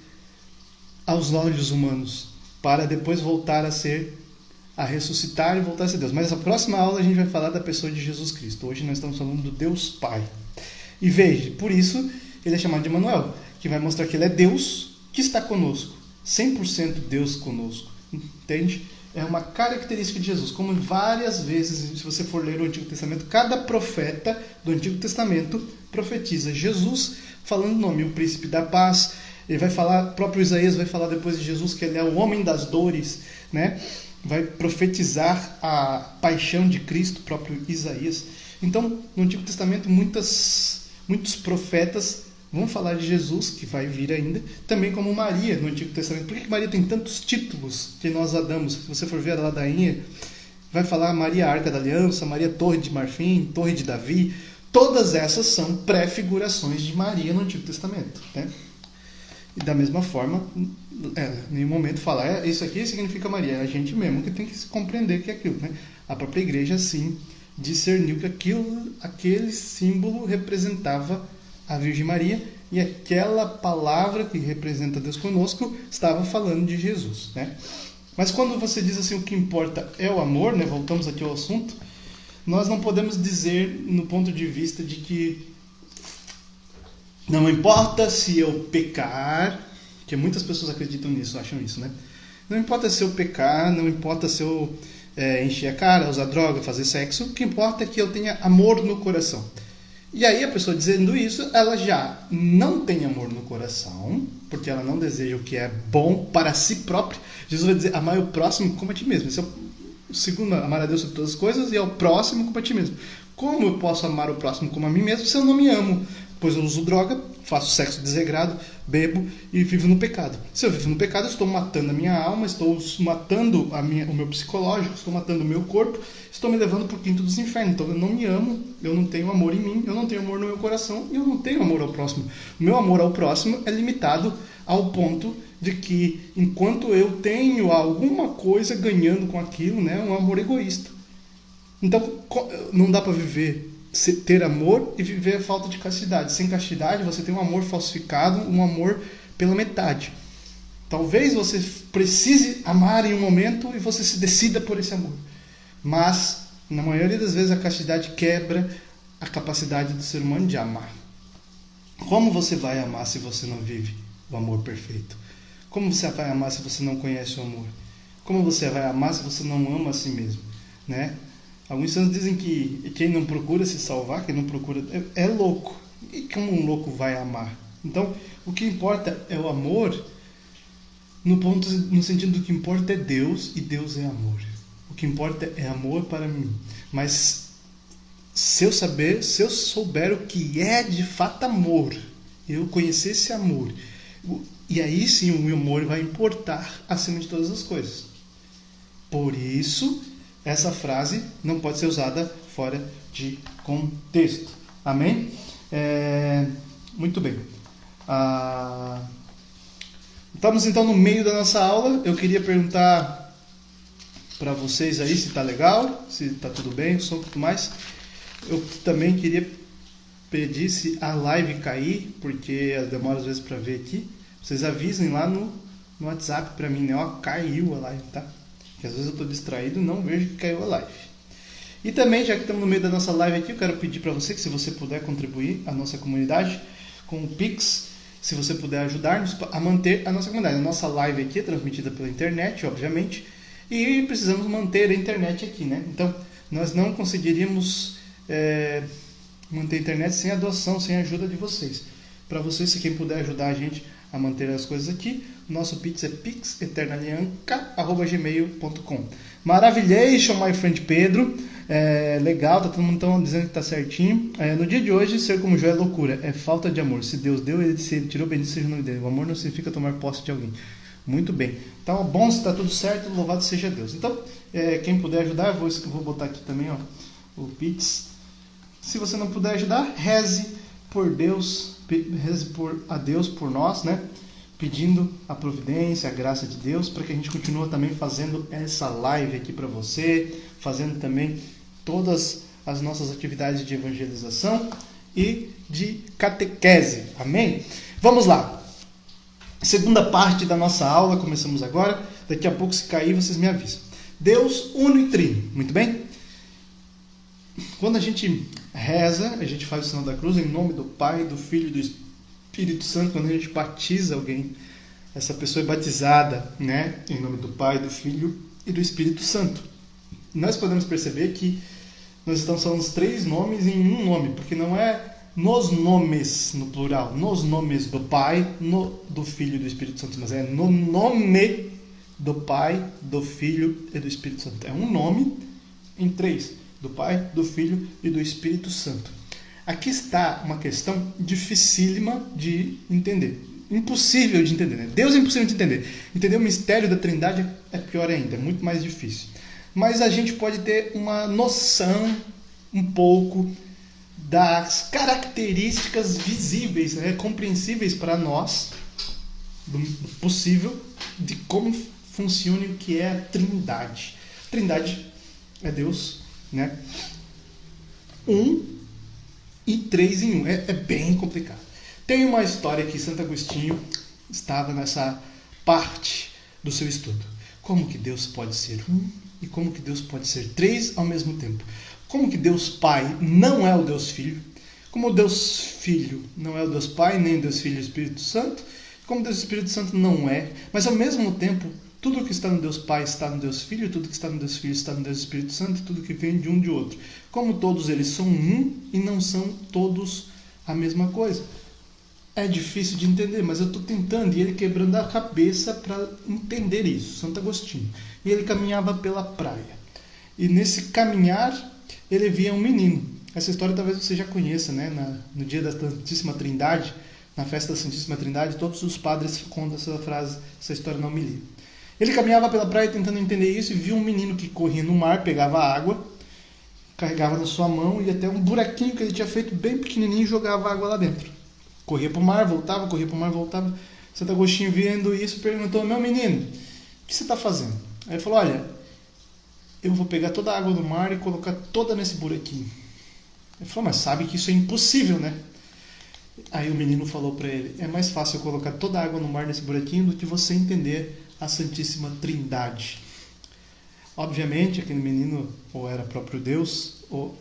aos olhos humanos, para depois voltar a ressuscitar e voltar a ser Deus. Mas na próxima aula a gente vai falar da pessoa de Jesus Cristo. Hoje nós estamos falando do Deus Pai. E veja, por isso ele é chamado de Emanuel, que vai mostrar que ele é Deus que está conosco. 100% Deus conosco. Entende? É uma característica de Jesus. Como várias vezes, se você for ler o Antigo Testamento, cada profeta do Antigo Testamento profetiza Jesus falando o nome, o príncipe da paz. Ele vai falar, o próprio Isaías vai falar depois de Jesus que ele é o homem das dores, né? Vai profetizar a paixão de Cristo, o próprio Isaías. Então, no Antigo Testamento, muitos profetas vão falar de Jesus, que vai vir ainda, também como Maria no Antigo Testamento. Por que Maria tem tantos títulos que nós a damos? Se você for ver a ladainha, vai falar Maria Arca da Aliança, Maria Torre de Marfim, Torre de Davi. Todas essas são pré-figurações de Maria no Antigo Testamento, né? E da mesma forma, em nenhum momento falar isso aqui significa Maria. É a gente mesmo que tem que compreender que é aquilo, né? A própria igreja, sim, discerniu que aquele símbolo representava a Virgem Maria, e aquela palavra que representa Deus conosco estava falando de Jesus, né? Mas quando você diz assim, o que importa é o amor, né? Voltamos aqui ao assunto, nós não podemos dizer no ponto de vista de que não importa se eu pecar, que muitas pessoas acreditam nisso, acham isso, né? Não importa se eu pecar, não importa se eu encher a cara, usar droga, fazer sexo, o que importa é que eu tenha amor no coração. E aí a pessoa dizendo isso, ela já não tem amor no coração, porque ela não deseja o que é bom para si própria. Jesus vai dizer, amar o próximo como a ti mesmo. Esse é o segundo, amar a Deus sobre todas as coisas, e ao próximo como a ti mesmo. Como eu posso amar o próximo como a mim mesmo se eu não me amo? Pois eu uso droga, faço sexo desregrado, bebo e vivo no pecado. Se eu vivo no pecado, eu estou matando a minha alma, estou matando o meu psicológico, estou matando o meu corpo, estou me levando para o quinto dos infernos. Então eu não me amo, eu não tenho amor em mim, eu não tenho amor no meu coração e eu não tenho amor ao próximo. O meu amor ao próximo é limitado ao ponto de que, enquanto eu tenho alguma coisa ganhando com aquilo, né, um amor egoísta. Então não dá para ter amor e viver a falta de castidade. Sem castidade você tem um amor falsificado, um amor pela metade. Talvez você precise amar em um momento e você se decida por esse amor. Mas, na maioria das vezes, a castidade quebra a capacidade do ser humano de amar. Como você vai amar se você não vive o amor perfeito? Como você vai amar se você não conhece o amor? Como você vai amar se você não ama a si mesmo, né? Alguns santos dizem que quem não procura se salvar, quem não procura é louco. E como um louco vai amar? Então, o que importa é o amor, no sentido do que importa é Deus, e Deus é amor. O que importa é amor para mim. Mas se eu souber o que é de fato amor, eu conhecer esse amor, e aí sim o meu amor vai importar acima de todas as coisas. Por isso, essa frase não pode ser usada fora de contexto. Amém? Muito bem. Estamos então no meio da nossa aula. Eu queria perguntar para vocês aí se está legal, se está tudo bem, o som e tudo mais. Eu também queria pedir, se a live cair, porque demora às vezes para ver aqui, vocês avisem lá no WhatsApp para mim, né? Ó, caiu a live, tá? Porque às vezes eu estou distraído e não vejo que caiu a live. E também, já que estamos no meio da nossa live aqui, eu quero pedir para você que, se você puder contribuir à nossa comunidade com o Pix, se você puder ajudar-nos a manter a nossa comunidade. A nossa live aqui é transmitida pela internet, obviamente, e precisamos manter a internet aqui, né? Então, nós não conseguiríamos manter a internet sem a doação, sem a ajuda de vocês. Para vocês, se quem puder ajudar a gente a manter as coisas aqui, nosso Pix é pixeternalianca@gmail.com. Maravilhation, my friend Pedro. Legal, tá todo mundo dizendo que tá certinho. No dia de hoje, ser como Jó é loucura, é falta de amor. Se Deus deu, ele tirou, bendito seja o nome dele. O amor não significa tomar posse de alguém. Muito bem. Então, bom, se está tudo certo, louvado seja Deus. Então, quem puder ajudar, eu vou botar aqui também, ó, o Pix. Se você não puder ajudar, reze por Deus, reze a Deus por nós, né? pedindo a providência, a graça de Deus, para que a gente continue também fazendo essa live aqui para você, fazendo também todas as nossas atividades de evangelização e de catequese. Amém? Vamos lá. Segunda parte da nossa aula, começamos agora. Daqui a pouco, se cair, vocês me avisam. Deus uno e trino. Muito bem? Quando a gente reza, a gente faz o sinal da cruz em nome do Pai, do Filho e do Espírito Santo. Quando a gente batiza alguém, essa pessoa é batizada, né? Em nome do Pai, do Filho e do Espírito Santo. Nós podemos perceber que nós estamos falando os três nomes em um nome, porque não é nos nomes no plural, nos nomes do Pai, do Filho e do Espírito Santo, mas é no nome do Pai, do Filho e do Espírito Santo. É um nome em três, do Pai, do Filho e do Espírito Santo. Aqui está uma questão dificílima de entender, impossível de entender, né? Deus é impossível de entender. Entender o mistério da Trindade é pior ainda, é muito mais difícil. Mas a gente pode ter uma noção um pouco das características visíveis, né, compreensíveis para nós, do possível, de como funciona o que é a Trindade. Trindade é Deus, né? Um e três em um. É bem complicado. Tem uma história que Santo Agostinho estava nessa parte do seu estudo. Como que Deus pode ser um e como que Deus pode ser três ao mesmo tempo? Como que Deus Pai não é o Deus Filho? Como o Deus Filho não é o Deus Pai, nem o Deus Filho e o Espírito Santo? Como Deus Espírito Santo não é, mas ao mesmo tempo, tudo que está no Deus Pai está no Deus Filho, tudo que está no Deus Filho está no Deus Espírito Santo, e tudo que vem de um de outro. Como todos eles são um e não são todos a mesma coisa. É difícil de entender, mas eu estou tentando, e ele quebrando a cabeça para entender isso, Santo Agostinho. E ele caminhava pela praia. E nesse caminhar, ele via um menino. Essa história talvez você já conheça, né? No dia da Santíssima Trindade, na festa da Santíssima Trindade, todos os padres contam essa frase, essa história na homilia. Ele caminhava pela praia tentando entender isso e viu um menino que corria no mar, pegava água, carregava na sua mão e até um buraquinho que ele tinha feito bem pequenininho e jogava água lá dentro. Corria para o mar, voltava, corria para o mar, voltava. Santo Agostinho, vendo isso, perguntou: meu menino, o que você está fazendo? Aí ele falou: olha, eu vou pegar toda a água do mar e colocar toda nesse buraquinho. Ele falou: mas sabe que isso é impossível, né? Aí o menino falou para ele: é mais fácil eu colocar toda a água no mar nesse buraquinho do que você entender a Santíssima Trindade. Obviamente, aquele menino ou era próprio Deus, ou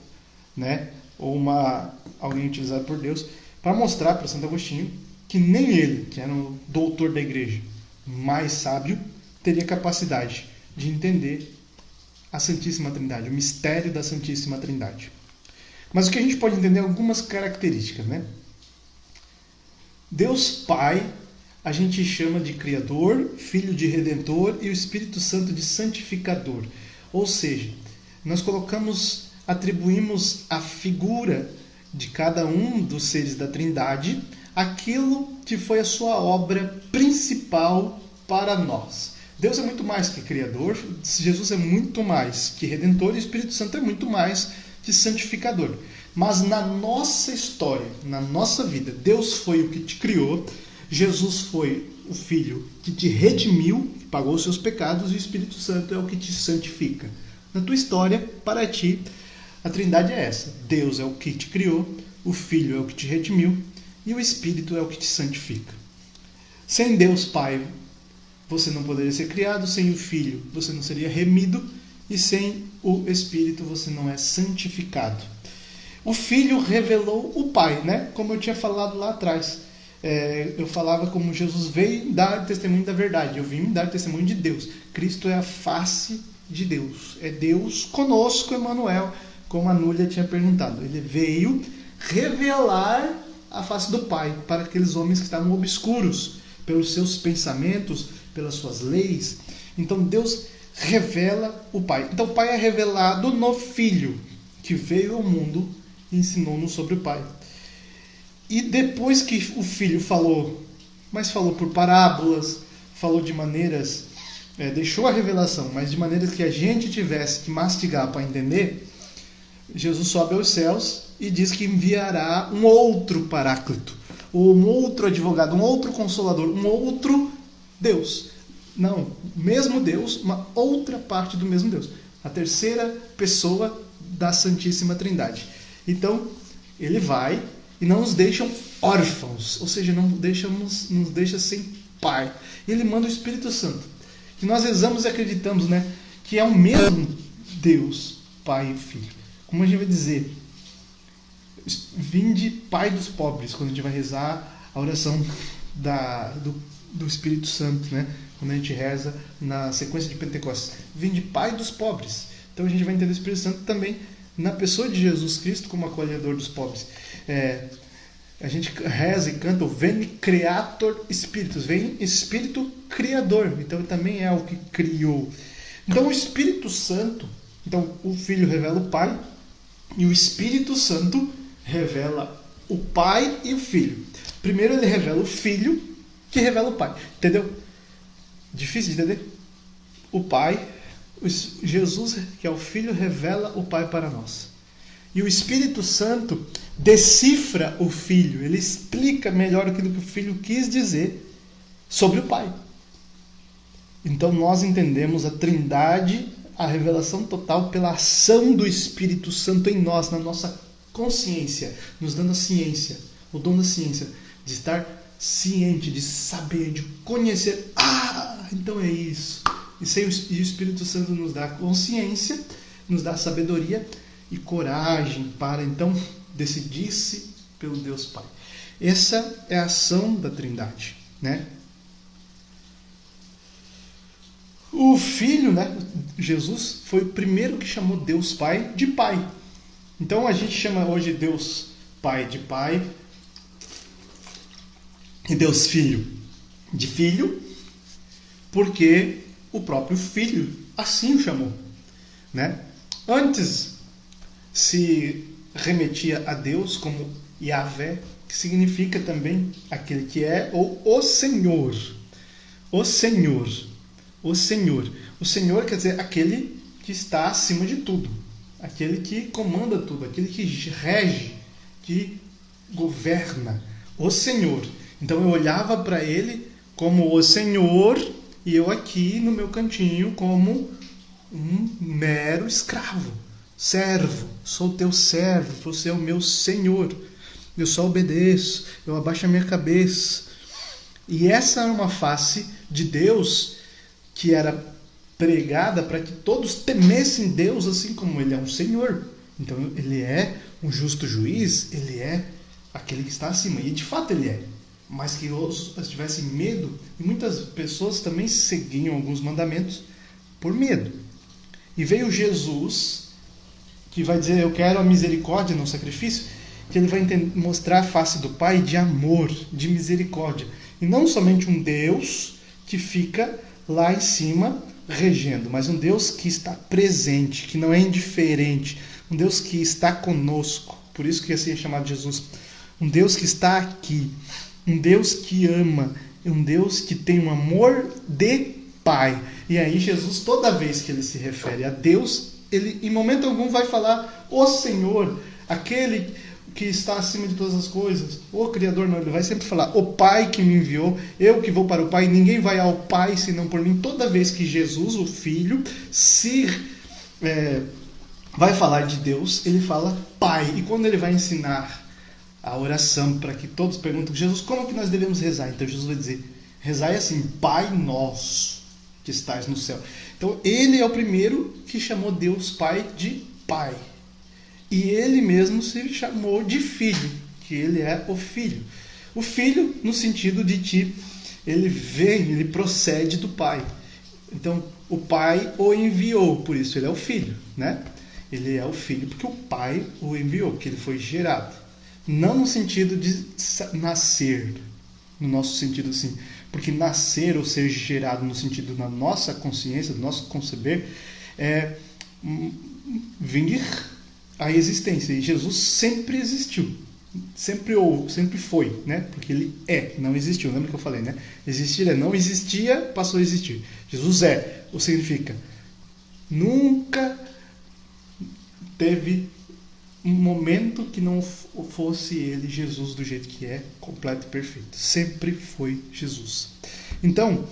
alguém utilizado por Deus, para mostrar para Santo Agostinho que nem ele, que era um doutor da igreja, mais sábio, teria capacidade de entender a Santíssima Trindade, o mistério da Santíssima Trindade. Mas o que a gente pode entender é algumas características, né? Deus Pai, a gente chama de Criador, Filho de Redentor e o Espírito Santo de Santificador. Ou seja, nós atribuímos à figura de cada um dos seres da Trindade aquilo que foi a sua obra principal para nós. Deus é muito mais que Criador, Jesus é muito mais que Redentor e o Espírito Santo é muito mais que Santificador. Mas na nossa história, na nossa vida, Deus foi o que te criou, Jesus foi o Filho que te redimiu, que pagou os seus pecados, e o Espírito Santo é o que te santifica. Na tua história, para ti, a Trindade é essa. Deus é o que te criou, o Filho é o que te redimiu e o Espírito é o que te santifica. Sem Deus Pai, você não poderia ser criado, sem o Filho você não seria remido e sem o Espírito você não é santificado. O Filho revelou o Pai, né? Como eu tinha falado lá atrás. Eu falava como Jesus veio dar testemunho da verdade. Eu vim dar testemunho de Deus. Cristo é a face de Deus. É Deus conosco, Emmanuel, como a Núlia tinha perguntado. Ele veio revelar a face do Pai para aqueles homens que estavam obscuros pelos seus pensamentos, pelas suas leis. Então Deus revela o Pai. Então o Pai é revelado no Filho, que veio ao mundo e ensinou-nos sobre o Pai. E depois que o Filho falou, mas falou por parábolas, falou de maneiras, deixou a revelação, mas de maneiras que a gente tivesse que mastigar para entender, Jesus sobe aos céus e diz que enviará um outro Paráclito, ou um outro advogado, um outro consolador, um outro Deus. Não, mesmo Deus, uma outra parte do mesmo Deus. A terceira pessoa da Santíssima Trindade. Então, ele vai e não nos deixa órfãos, ou seja, não nos deixa sem pai. E ele manda o Espírito Santo, que nós rezamos e acreditamos, né, que é o mesmo Deus, Pai e Filho. Como a gente vai dizer, vinde Pai dos pobres, quando a gente vai rezar a oração do Espírito Santo, né? Quando a gente reza na sequência de Pentecostes. Vinde Pai dos pobres. Então a gente vai entender o Espírito Santo também na pessoa de Jesus Cristo como acolhedor dos pobres. A gente reza e canta o Veni Creator Spiritus, vem Espírito Criador, então também é o que criou. Então o Espírito Santo, então o Filho revela o Pai e o Espírito Santo revela o Pai e o Filho. Primeiro ele revela o Filho, que revela o Pai, entendeu? Difícil de entender? O Pai, Jesus, que é o Filho, revela o Pai para nós. E o Espírito Santo decifra o Filho, ele explica melhor aquilo que o Filho quis dizer sobre o Pai. Então nós entendemos a Trindade, a revelação total pela ação do Espírito Santo em nós, na nossa consciência, nos dando a ciência, o dom da ciência, de estar ciente, de saber, de conhecer. Então é isso. E o Espírito Santo nos dá consciência, nos dá sabedoria e coragem para então decidir-se pelo Deus Pai. Essa é a ação da Trindade, né? O Filho, né, Jesus, foi o primeiro que chamou Deus Pai de Pai. Então a gente chama hoje Deus Pai de Pai e Deus Filho de Filho, porque o próprio Filho assim o chamou, né? Antes se remetia a Deus como Yahvé, que significa também aquele que é, ou o Senhor. O Senhor. O Senhor. O Senhor quer dizer aquele que está acima de tudo. Aquele que comanda tudo. Aquele que rege, que governa. O Senhor. Então eu olhava para ele como o Senhor e eu aqui no meu cantinho como um mero escravo. Servo, sou teu servo, você é o meu Senhor. Eu só obedeço, eu abaixo a minha cabeça. E essa era uma face de Deus que era pregada para que todos temessem Deus assim como ele é um Senhor. Então ele é um justo juiz, ele é aquele que está acima. E de fato ele é. Mas que outros tivessem medo, e muitas pessoas também seguiam alguns mandamentos por medo. E veio Jesus, que vai dizer, eu quero a misericórdia no sacrifício, que ele vai mostrar a face do Pai de amor, de misericórdia. E não somente um Deus que fica lá em cima regendo, mas um Deus que está presente, que não é indiferente, um Deus que está conosco. Por isso que assim é chamado Jesus. Um Deus que está aqui, um Deus que ama, um Deus que tem um amor de Pai. E aí Jesus, toda vez que ele se refere a Deus, ele em momento algum vai falar o Senhor, aquele que está acima de todas as coisas, o Criador. Não, ele vai sempre falar o Pai que me enviou, eu que vou para o Pai, ninguém vai ao Pai senão por mim. Toda vez que Jesus, o Filho, vai falar de Deus, ele fala Pai. E quando ele vai ensinar a oração para que todos perguntem, Jesus, como que nós devemos rezar? Então Jesus vai dizer, rezai assim, Pai nosso que estás no céu. Então ele é o primeiro que chamou Deus Pai de Pai. E ele mesmo se chamou de Filho, que ele é o Filho. O Filho no sentido de que ele vem, ele procede do Pai. Então o Pai o enviou, por isso ele é o Filho, né? Ele é o Filho porque o Pai o enviou, que ele foi gerado. Não no sentido de nascer, no nosso sentido assim, porque nascer ou ser gerado no sentido da nossa consciência, do nosso conceber, é vir à existência. E Jesus sempre existiu, sempre houve, sempre foi, né? Porque ele é, não existiu. Lembra que eu falei, né? Existir é não existia, passou a existir. Jesus é, o significa nunca teve um momento que não fosse ele, Jesus, do jeito que é, completo e perfeito. Sempre foi Jesus. Então,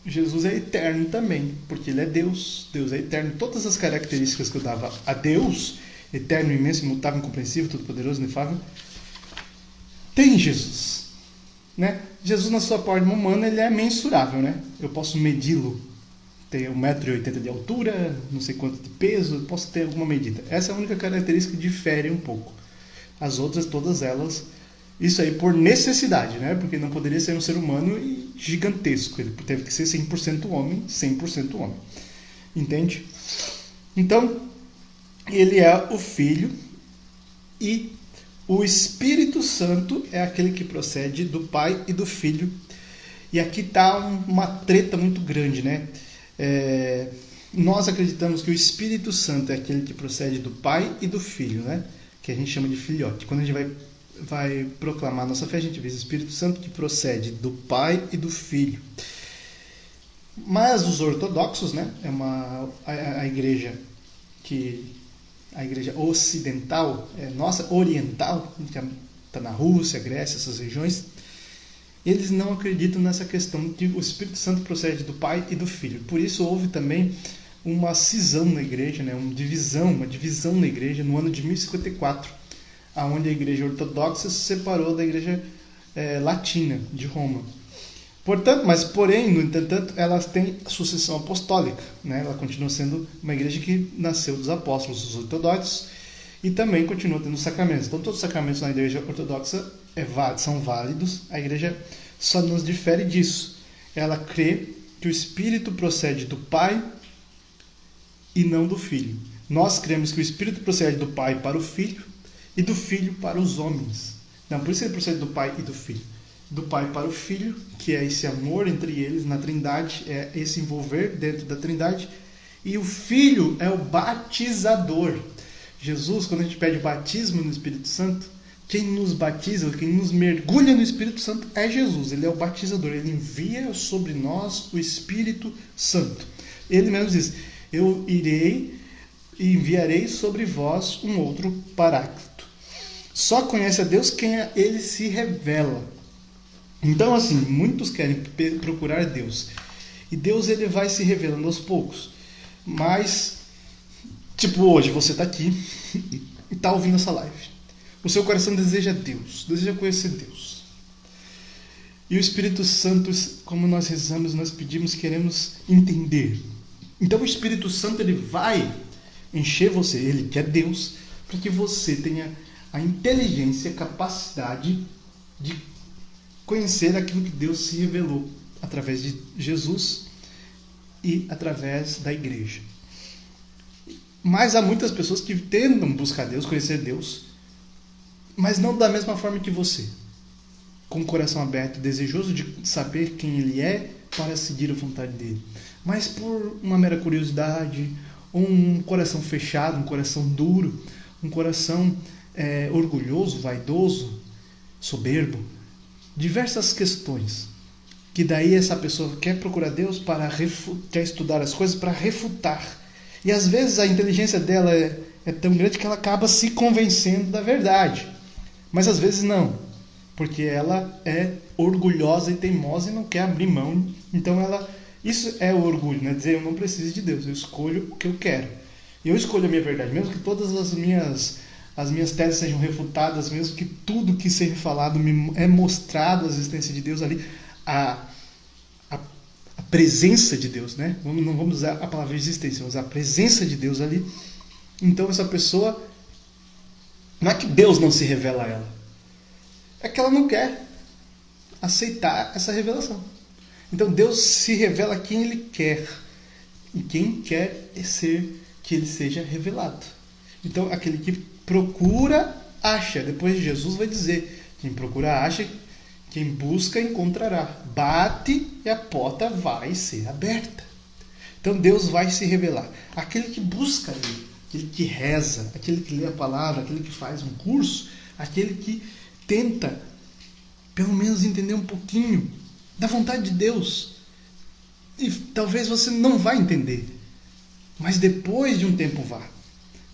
Jesus é eterno também, porque ele é Deus. Deus é eterno. Todas as características que eu dava a Deus, eterno, imenso, imutável, incompreensível, todo-poderoso, inefável, tem Jesus, né? Jesus, na sua forma humana, ele é mensurável, né? Eu posso medi-lo. Tem 1,80 m de altura, não sei quanto de peso, eu posso ter alguma medida. Essa é a única característica que difere um pouco. As outras, todas elas, isso aí por necessidade, né? Porque não poderia ser um ser humano gigantesco. Ele teve que ser 100% homem, 100% homem. Entende? Então, ele é o Filho e o Espírito Santo é aquele que procede do Pai e do Filho. E aqui está uma treta muito grande, né? Nós acreditamos que o Espírito Santo é aquele que procede do Pai e do Filho, né? Que a gente chama de filhote. Quando a gente vai proclamar nossa fé, a gente vê o Espírito Santo que procede do Pai e do Filho. Mas os ortodoxos, né? A igreja ocidental, nossa, oriental, que está na Rússia, Grécia, essas regiões, eles não acreditam nessa questão de o Espírito Santo procede do Pai e do Filho. Por isso houve também uma cisão na igreja, né? uma divisão na igreja no ano de 1054, onde a igreja ortodoxa se separou da igreja latina de Roma. Porém, no entanto, elas têm sucessão apostólica, né? Ela continua sendo uma igreja que nasceu dos apóstolos, os ortodoxos, e também continua tendo sacramentos. Então, todos os sacramentos na igreja ortodoxa são válidos. A igreja só nos difere disso. Ela crê que o Espírito procede do Pai e não do Filho. Nós cremos que o Espírito procede do Pai para o Filho e do Filho para os homens. Não, por isso ele procede do Pai e do Filho. Do Pai para o Filho, que é esse amor entre eles na Trindade, é esse envolver dentro da Trindade. E o Filho é o batizador. Jesus, quando a gente pede batismo no Espírito Santo, quem nos batiza, quem nos mergulha no Espírito Santo é Jesus. Ele é o batizador, ele envia sobre nós o Espírito Santo. Ele mesmo diz: eu irei e enviarei sobre vós um outro Paráclito. Só conhece a Deus quem a ele se revela. Então, assim, muitos querem procurar Deus. E Deus, ele vai se revelando aos poucos. Mas, tipo, hoje você está aqui e está ouvindo essa live. O seu coração deseja Deus, deseja conhecer Deus. E o Espírito Santo, como nós rezamos, nós pedimos, queremos entender. Então o Espírito Santo, ele vai encher você, ele que é Deus, para que você tenha a inteligência, a capacidade de conhecer aquilo que Deus se revelou através de Jesus e através da igreja. Mas há muitas pessoas que tentam buscar Deus, conhecer Deus, mas não da mesma forma que você, com o coração aberto, desejoso de saber quem Ele é para seguir a vontade dEle, mas por uma mera curiosidade, um coração fechado, um coração duro, um coração orgulhoso, vaidoso, soberbo, diversas questões, que daí essa pessoa quer procurar Deus para quer estudar as coisas para refutar. E às vezes a inteligência dela é tão grande que ela acaba se convencendo da verdade. Mas às vezes não, porque ela é orgulhosa e teimosa e não quer abrir mão. Então isso é o orgulho, né? Dizer: eu não preciso de Deus, eu escolho o que eu quero. E eu escolho a minha verdade, mesmo que todas as minhas teses sejam refutadas, mesmo que tudo que seja falado é mostrado a existência de Deus ali, a presença de Deus, né? Não vamos usar a palavra existência, vamos usar a presença de Deus ali. Então essa pessoa, não é que Deus não se revela a ela, é que ela não quer aceitar essa revelação. Então Deus se revela a quem Ele quer, e quem quer que Ele seja revelado. Então aquele que procura, acha. Depois Jesus vai dizer: quem procura, acha. Quem busca, encontrará. Bate e a porta vai ser aberta. Então Deus vai se revelar. Aquele que busca Ele, aquele que reza, aquele que lê a palavra, aquele que faz um curso, aquele que tenta, pelo menos, entender um pouquinho da vontade de Deus. E talvez você não vá entender, mas depois de um tempo vá.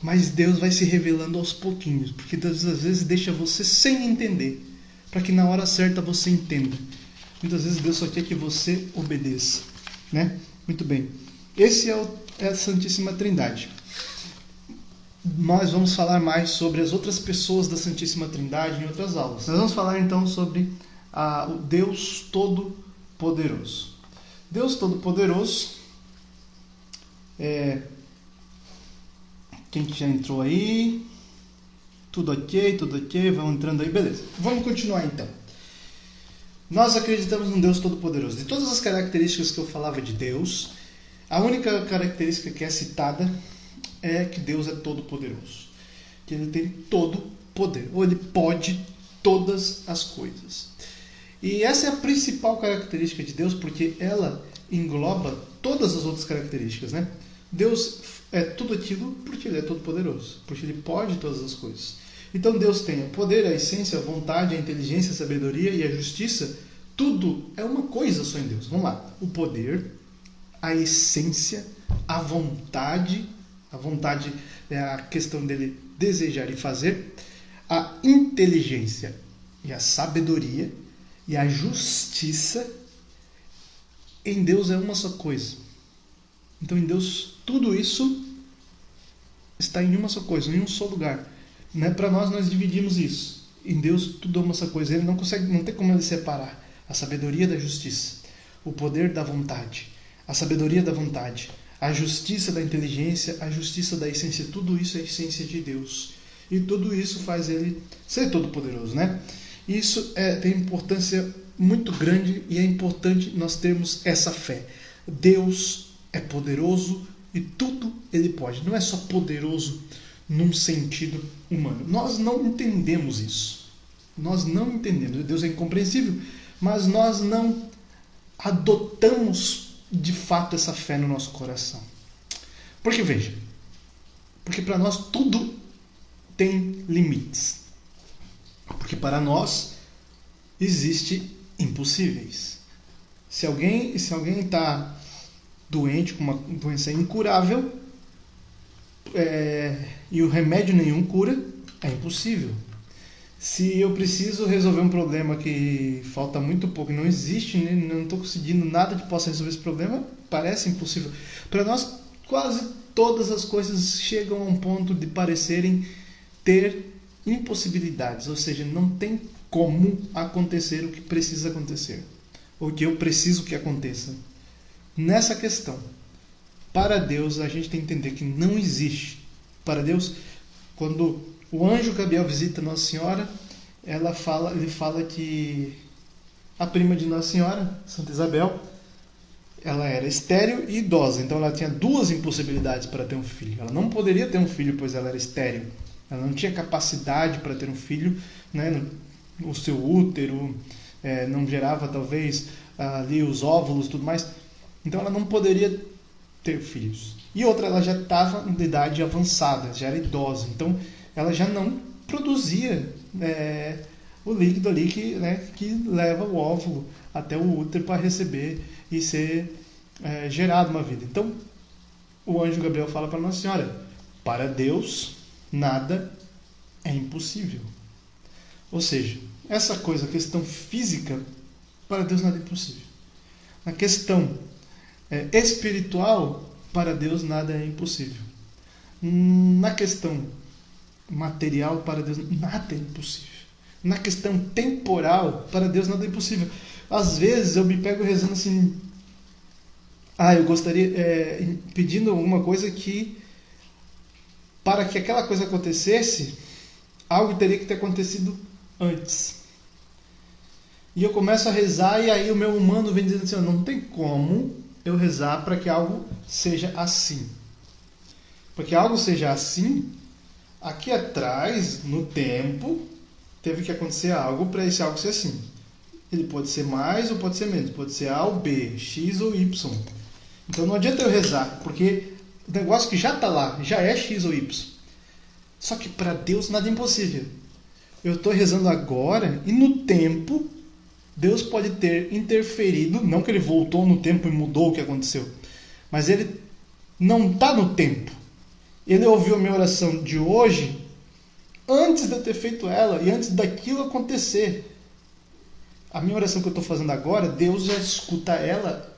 Mas Deus vai se revelando aos pouquinhos, porque Deus às vezes deixa você sem entender, para que na hora certa você entenda. Muitas vezes Deus só quer que você obedeça, né? Muito bem. Esse é a Santíssima Trindade. Nós vamos falar mais sobre as outras pessoas da Santíssima Trindade em outras aulas. Nós vamos falar então sobre o Deus Todo-Poderoso. Deus Todo-Poderoso, quem já entrou aí? Tudo ok, vamos entrando aí, beleza. Vamos continuar então. Nós acreditamos num Deus Todo-Poderoso. De todas as características que eu falava de Deus, a única característica que é citada é que Deus é todo-poderoso. Que Ele tem todo poder, ou Ele pode todas as coisas. E essa é a principal característica de Deus, porque ela engloba todas as outras características, né? Deus é tudo aquilo porque Ele é todo-poderoso, porque Ele pode todas as coisas. Então Deus tem o poder, a essência, a vontade, a inteligência, a sabedoria e a justiça. Tudo é uma coisa só em Deus. Vamos lá. O poder, a essência, a vontade é a questão dele desejar e fazer, a inteligência e a sabedoria e a justiça. Em Deus é uma só coisa. Então em Deus tudo isso está em uma só coisa, em um só lugar. Né? Para nós dividimos isso. Em Deus tudo é uma só coisa. Ele não tem como ele separar a sabedoria da justiça, o poder da vontade, a sabedoria da vontade, a justiça da inteligência, a justiça da essência. Tudo isso é a essência de Deus. E tudo isso faz ele ser todo-poderoso, né? Isso tem importância muito grande e é importante nós termos essa fé. Deus é poderoso e tudo ele pode. Não é só poderoso num sentido humano. Nós não entendemos isso. Nós não entendemos. Deus é incompreensível, mas nós não adotamos de fato essa fé no nosso coração. Porque veja, porque para nós tudo tem limites. Porque para nós existe impossíveis. Se alguém está doente com uma doença incurável, e o remédio nenhum cura, é impossível. Se eu preciso resolver um problema que falta muito pouco, não existe, né? Não estou conseguindo nada que possa resolver esse problema, parece impossível. Para nós, quase todas as coisas chegam a um ponto de parecerem ter impossibilidades, ou seja, não tem como acontecer o que precisa acontecer, ou o que eu preciso que aconteça. Nessa questão, para Deus, a gente tem que entender que não existe. Para Deus, quando o anjo Gabriel visita Nossa Senhora, ele fala que a prima de Nossa Senhora, Santa Isabel, ela era estéril e idosa, então ela tinha duas impossibilidades para ter um filho. Ela não poderia ter um filho, pois ela era estéril. Ela não tinha capacidade para ter um filho, né? O seu útero não gerava, talvez, ali os óvulos e tudo mais. Então ela não poderia ter filhos. E outra, ela já estava em idade avançada, já era idosa. Então ela já não produzia o líquido ali que leva o óvulo até o útero para receber e ser gerado uma vida. Então o anjo Gabriel fala para Nossa Senhora: para Deus nada é impossível. Ou seja, essa coisa, a questão física, para Deus nada é impossível. Na questão espiritual, para Deus nada é impossível. Na questão material, para Deus nada é impossível. Na questão temporal, para Deus nada é impossível. Às vezes eu me pego rezando assim: eu gostaria, pedindo alguma coisa que, para que aquela coisa acontecesse, algo teria que ter acontecido antes. E eu começo a rezar e aí o meu humano vem dizendo assim: não tem como eu rezar para que algo seja assim. Para que algo seja assim, aqui atrás, no tempo, teve que acontecer algo para esse algo ser assim. Ele pode ser mais ou pode ser menos, pode ser A ou B, X ou Y. Então não adianta eu rezar, porque o negócio que já está lá, já é X ou Y. Só que para Deus nada é impossível. Eu estou rezando agora e no tempo Deus pode ter interferido, não que ele voltou no tempo e mudou o que aconteceu, mas ele não está no tempo. Ele ouviu a minha oração de hoje antes de eu ter feito ela e antes daquilo acontecer. A minha oração que eu estou fazendo agora, Deus já escuta ela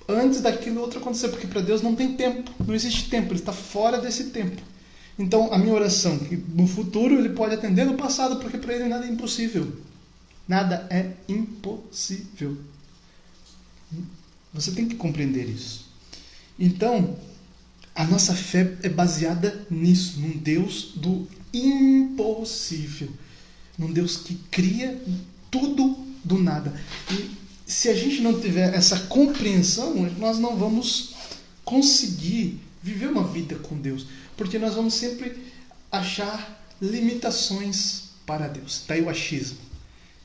antes daquilo outro acontecer, porque para Deus não tem tempo, não existe tempo, Ele está fora desse tempo. Então, a minha oração, que no futuro Ele pode atender no passado, porque para Ele nada é impossível. Nada é impossível. Você tem que compreender isso. Então, a nossa fé é baseada nisso, num Deus do impossível. Num Deus que cria tudo do nada. E se a gente não tiver essa compreensão, nós não vamos conseguir viver uma vida com Deus. Porque nós vamos sempre achar limitações para Deus. Daí o achismo.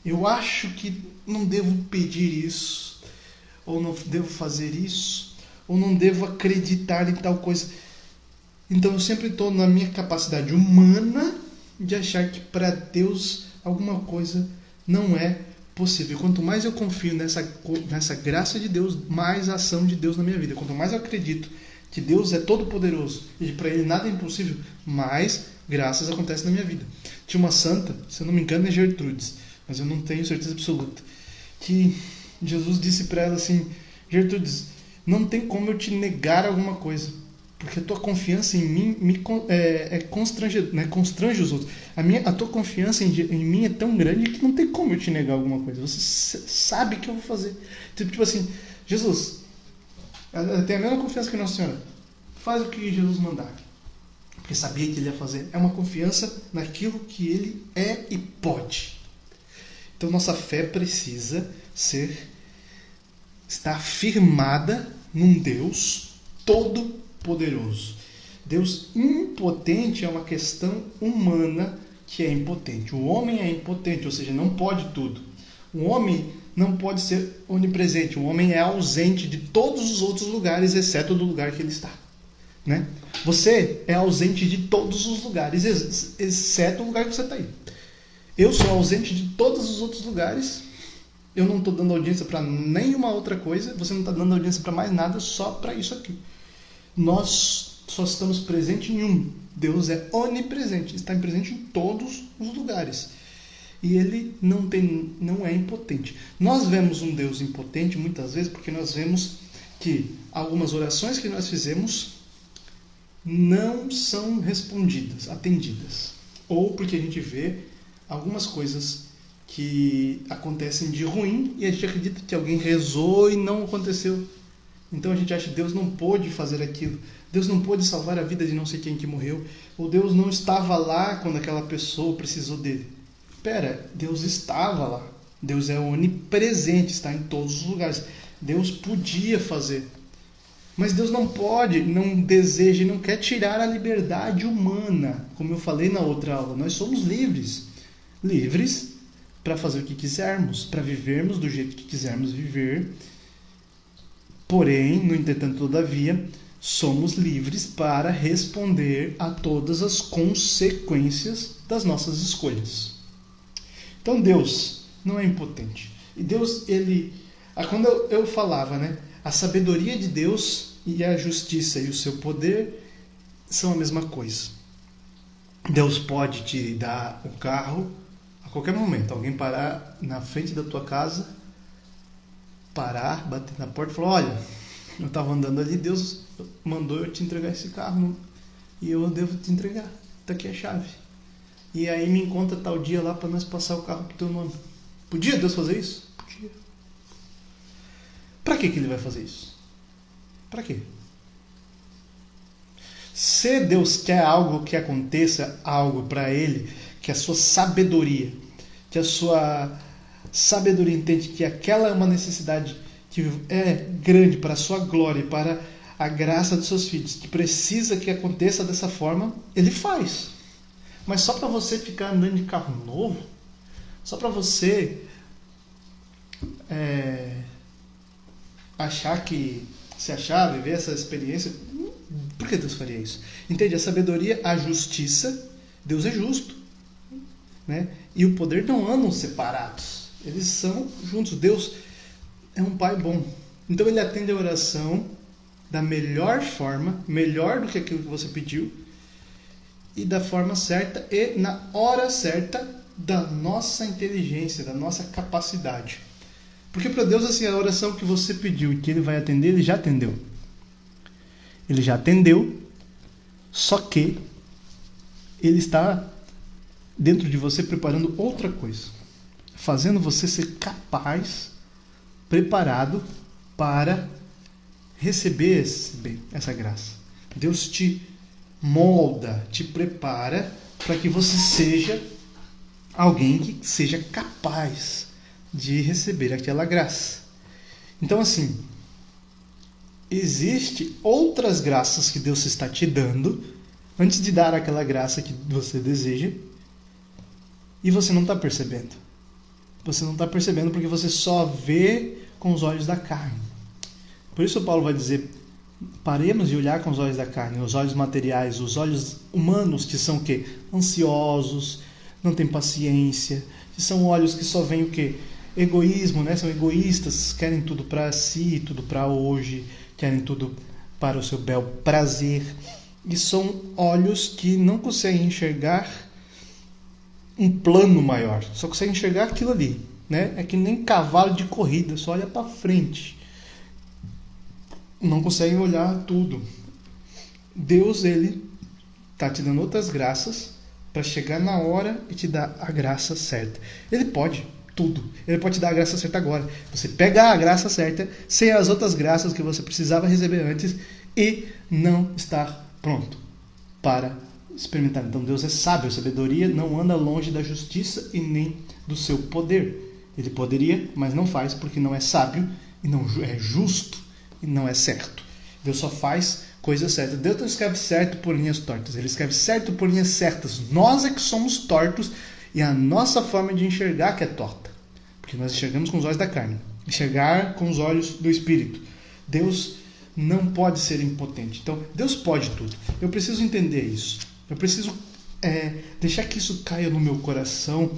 Eu acho que não devo pedir isso, ou não devo fazer isso, ou não devo acreditar em tal coisa. Então eu sempre estou na minha capacidade humana de achar que para Deus alguma coisa não é possível. Quanto mais eu confio nessa graça de Deus, mais a ação de Deus na minha vida. Quanto mais eu acredito que Deus é todo poderoso e para Ele nada é impossível, mais graças acontecem na minha vida. Tinha uma santa, se eu não me engano é Gertrudes, mas eu não tenho certeza absoluta, que Jesus disse para ela assim: Gertrudes, não tem como eu te negar alguma coisa, porque a tua confiança em mim constrange os outros. A tua confiança em mim é tão grande que não tem como eu te negar alguma coisa. Você sabe que eu vou fazer. Tipo assim, Jesus, eu tenho a mesma confiança que Nossa Senhora. Faz o que Jesus mandar, porque sabia que Ele ia fazer. É uma confiança naquilo que Ele é e pode. Então nossa fé precisa estar firmada num Deus todo-poderoso. Deus impotente é uma questão humana que é impotente. O homem é impotente, ou seja, não pode tudo. O homem não pode ser onipresente. O homem é ausente de todos os outros lugares, exceto do lugar que ele está. Né? Você é ausente de todos os lugares, exceto o lugar que você está aí. Eu sou ausente de todos os outros lugares. Eu não estou dando audiência para nenhuma outra coisa. Você não está dando audiência para mais nada, só para isso aqui. Nós só estamos presentes em um. Deus é onipresente, está presente em todos os lugares. E Ele não é impotente. Nós vemos um Deus impotente muitas vezes porque nós vemos que algumas orações que nós fizemos não são respondidas, atendidas. Ou porque a gente vê algumas coisas que acontecem de ruim e a gente acredita que alguém rezou e não aconteceu. Então a gente acha que Deus não pôde fazer aquilo. Deus não pôde salvar a vida de não sei quem que morreu. Ou Deus não estava lá quando aquela pessoa precisou dele. Espera, Deus estava lá. Deus é onipresente, está em todos os lugares. Deus podia fazer. Mas Deus não pode, não deseja e não quer tirar a liberdade humana. Como eu falei na outra aula, nós somos livres. Livres para fazer o que quisermos, para vivermos do jeito que quisermos viver. Porém, no entretanto, todavia, somos livres para responder a todas as consequências das nossas escolhas. Então Deus não é impotente. E Deus, quando eu falava, né, a sabedoria de Deus e a justiça e o seu poder são a mesma coisa. Deus pode te dar o carro a qualquer momento. Alguém parar na frente da tua casa, parar, bater na porta e falar: olha, eu estava andando ali, Deus mandou eu te entregar esse carro e eu devo te entregar. Está aqui a chave. E aí me encontra tal dia lá para nós passar o carro pro teu nome. Podia Deus fazer isso? Podia. Para que Ele vai fazer isso? Para quê? Se Deus quer algo que aconteça, algo para Ele, que a sua sabedoria, entende que aquela é uma necessidade que é grande para a sua glória, para a graça dos seus filhos, que precisa que aconteça dessa forma, Ele faz. Mas só para você ficar andando de carro novo, só para você viver essa experiência, por que Deus faria isso? Entende? A sabedoria, a justiça, Deus é justo, né? E o poder não andam separados, eles são juntos. Deus é um Pai bom, então Ele atende a oração da melhor forma, melhor do que aquilo que você pediu, e da forma certa e na hora certa da nossa inteligência, da nossa capacidade. Porque para Deus, assim, a oração que você pediu e que Ele vai atender, Ele já atendeu. Ele já atendeu, só que Ele está dentro de você preparando outra coisa, fazendo você ser capaz, preparado para receber essa graça. Deus te molda, te prepara para que você seja alguém que seja capaz de receber aquela graça. Então, assim, existe outras graças que Deus está te dando antes de dar aquela graça que você deseja, e você não está percebendo. Você não está percebendo porque você só vê com os olhos da carne. Por isso Paulo vai dizer, paremos de olhar com os olhos da carne, os olhos materiais, os olhos humanos, que são o quê? Ansiosos, não têm paciência, que são olhos que só veem o quê? Egoísmo, né? São egoístas, querem tudo para si, tudo para hoje, querem tudo para o seu bel prazer. E são olhos que não conseguem enxergar um plano maior, só conseguem enxergar aquilo ali, né? É que nem cavalo de corrida, só olha para frente. Não conseguem olhar tudo. Deus, Ele está te dando outras graças para chegar na hora e te dar a graça certa. Ele pode tudo. Ele pode te dar a graça certa agora. Você pega a graça certa sem as outras graças que você precisava receber antes e não estar pronto para experimentar. Então Deus é sábio. A sabedoria não anda longe da justiça e nem do seu poder. Ele poderia, mas não faz porque não é sábio e não é justo e não é certo. Deus só faz coisas certas. Deus não escreve certo por linhas tortas. Ele escreve certo por linhas certas. Nós é que somos tortos e a nossa forma de enxergar que é torta. Porque nós enxergamos com os olhos da carne. Enxergar com os olhos do Espírito. Deus não pode ser impotente. Então, Deus pode tudo. Eu preciso entender isso. Eu preciso deixar que isso caia no meu coração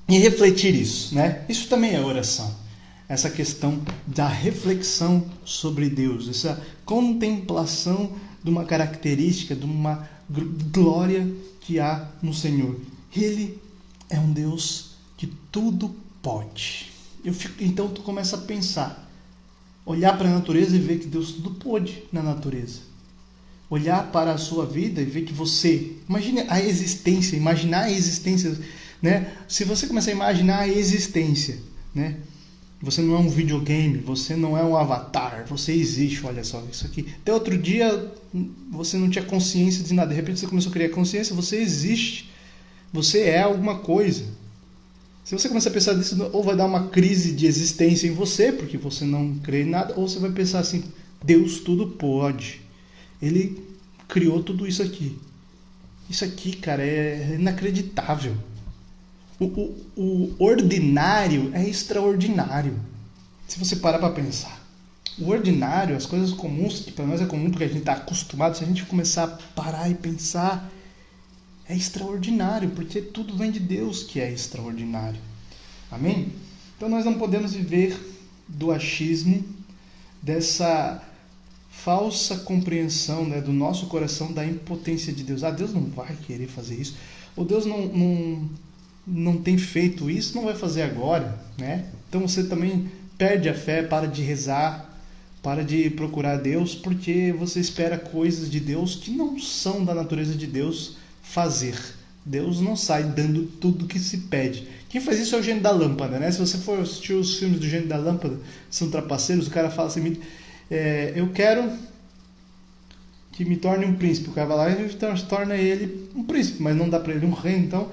e refletir isso, né? Isso também é oração. Essa questão da reflexão sobre Deus, essa contemplação de uma característica, de uma glória que há no Senhor. Ele é um Deus que tudo pode. Então tu começa a pensar, olhar para a natureza e ver que Deus tudo pode na natureza. Olhar para a sua vida e ver que você... Imagine a existência, imaginar a existência, né? Se você começar a imaginar a existência, né? Você não é um videogame, você não é um avatar, você existe, olha só, isso aqui. Até outro dia você não tinha consciência de nada, de repente você começou a criar consciência, você existe, você é alguma coisa. Se você começar a pensar nisso, ou vai dar uma crise de existência em você, porque você não crê em nada, ou você vai pensar assim, Deus tudo pode. Ele criou tudo isso aqui. Isso aqui, cara, é inacreditável. O ordinário é extraordinário. Se você parar para pensar. O ordinário, as coisas comuns, que para nós é comum porque a gente está acostumado, se a gente começar a parar e pensar, é extraordinário, porque tudo vem de Deus que é extraordinário. Amém? Então nós não podemos viver do achismo, dessa falsa compreensão, né, do nosso coração da impotência de Deus. Deus não vai querer fazer isso. Ou Deus não tem feito isso, não vai fazer agora, né? Então você também perde a fé, para de rezar, para de procurar Deus, porque você espera coisas de Deus que não são da natureza de Deus fazer. Deus não sai dando tudo que se pede. Quem faz isso é o gênio da lâmpada, né? Se você for assistir os filmes do gênio da lâmpada, são trapaceiros, o cara fala assim, eu quero que me torne um príncipe. O cara vai lá e torna ele um príncipe, mas não dá para ele um reino, então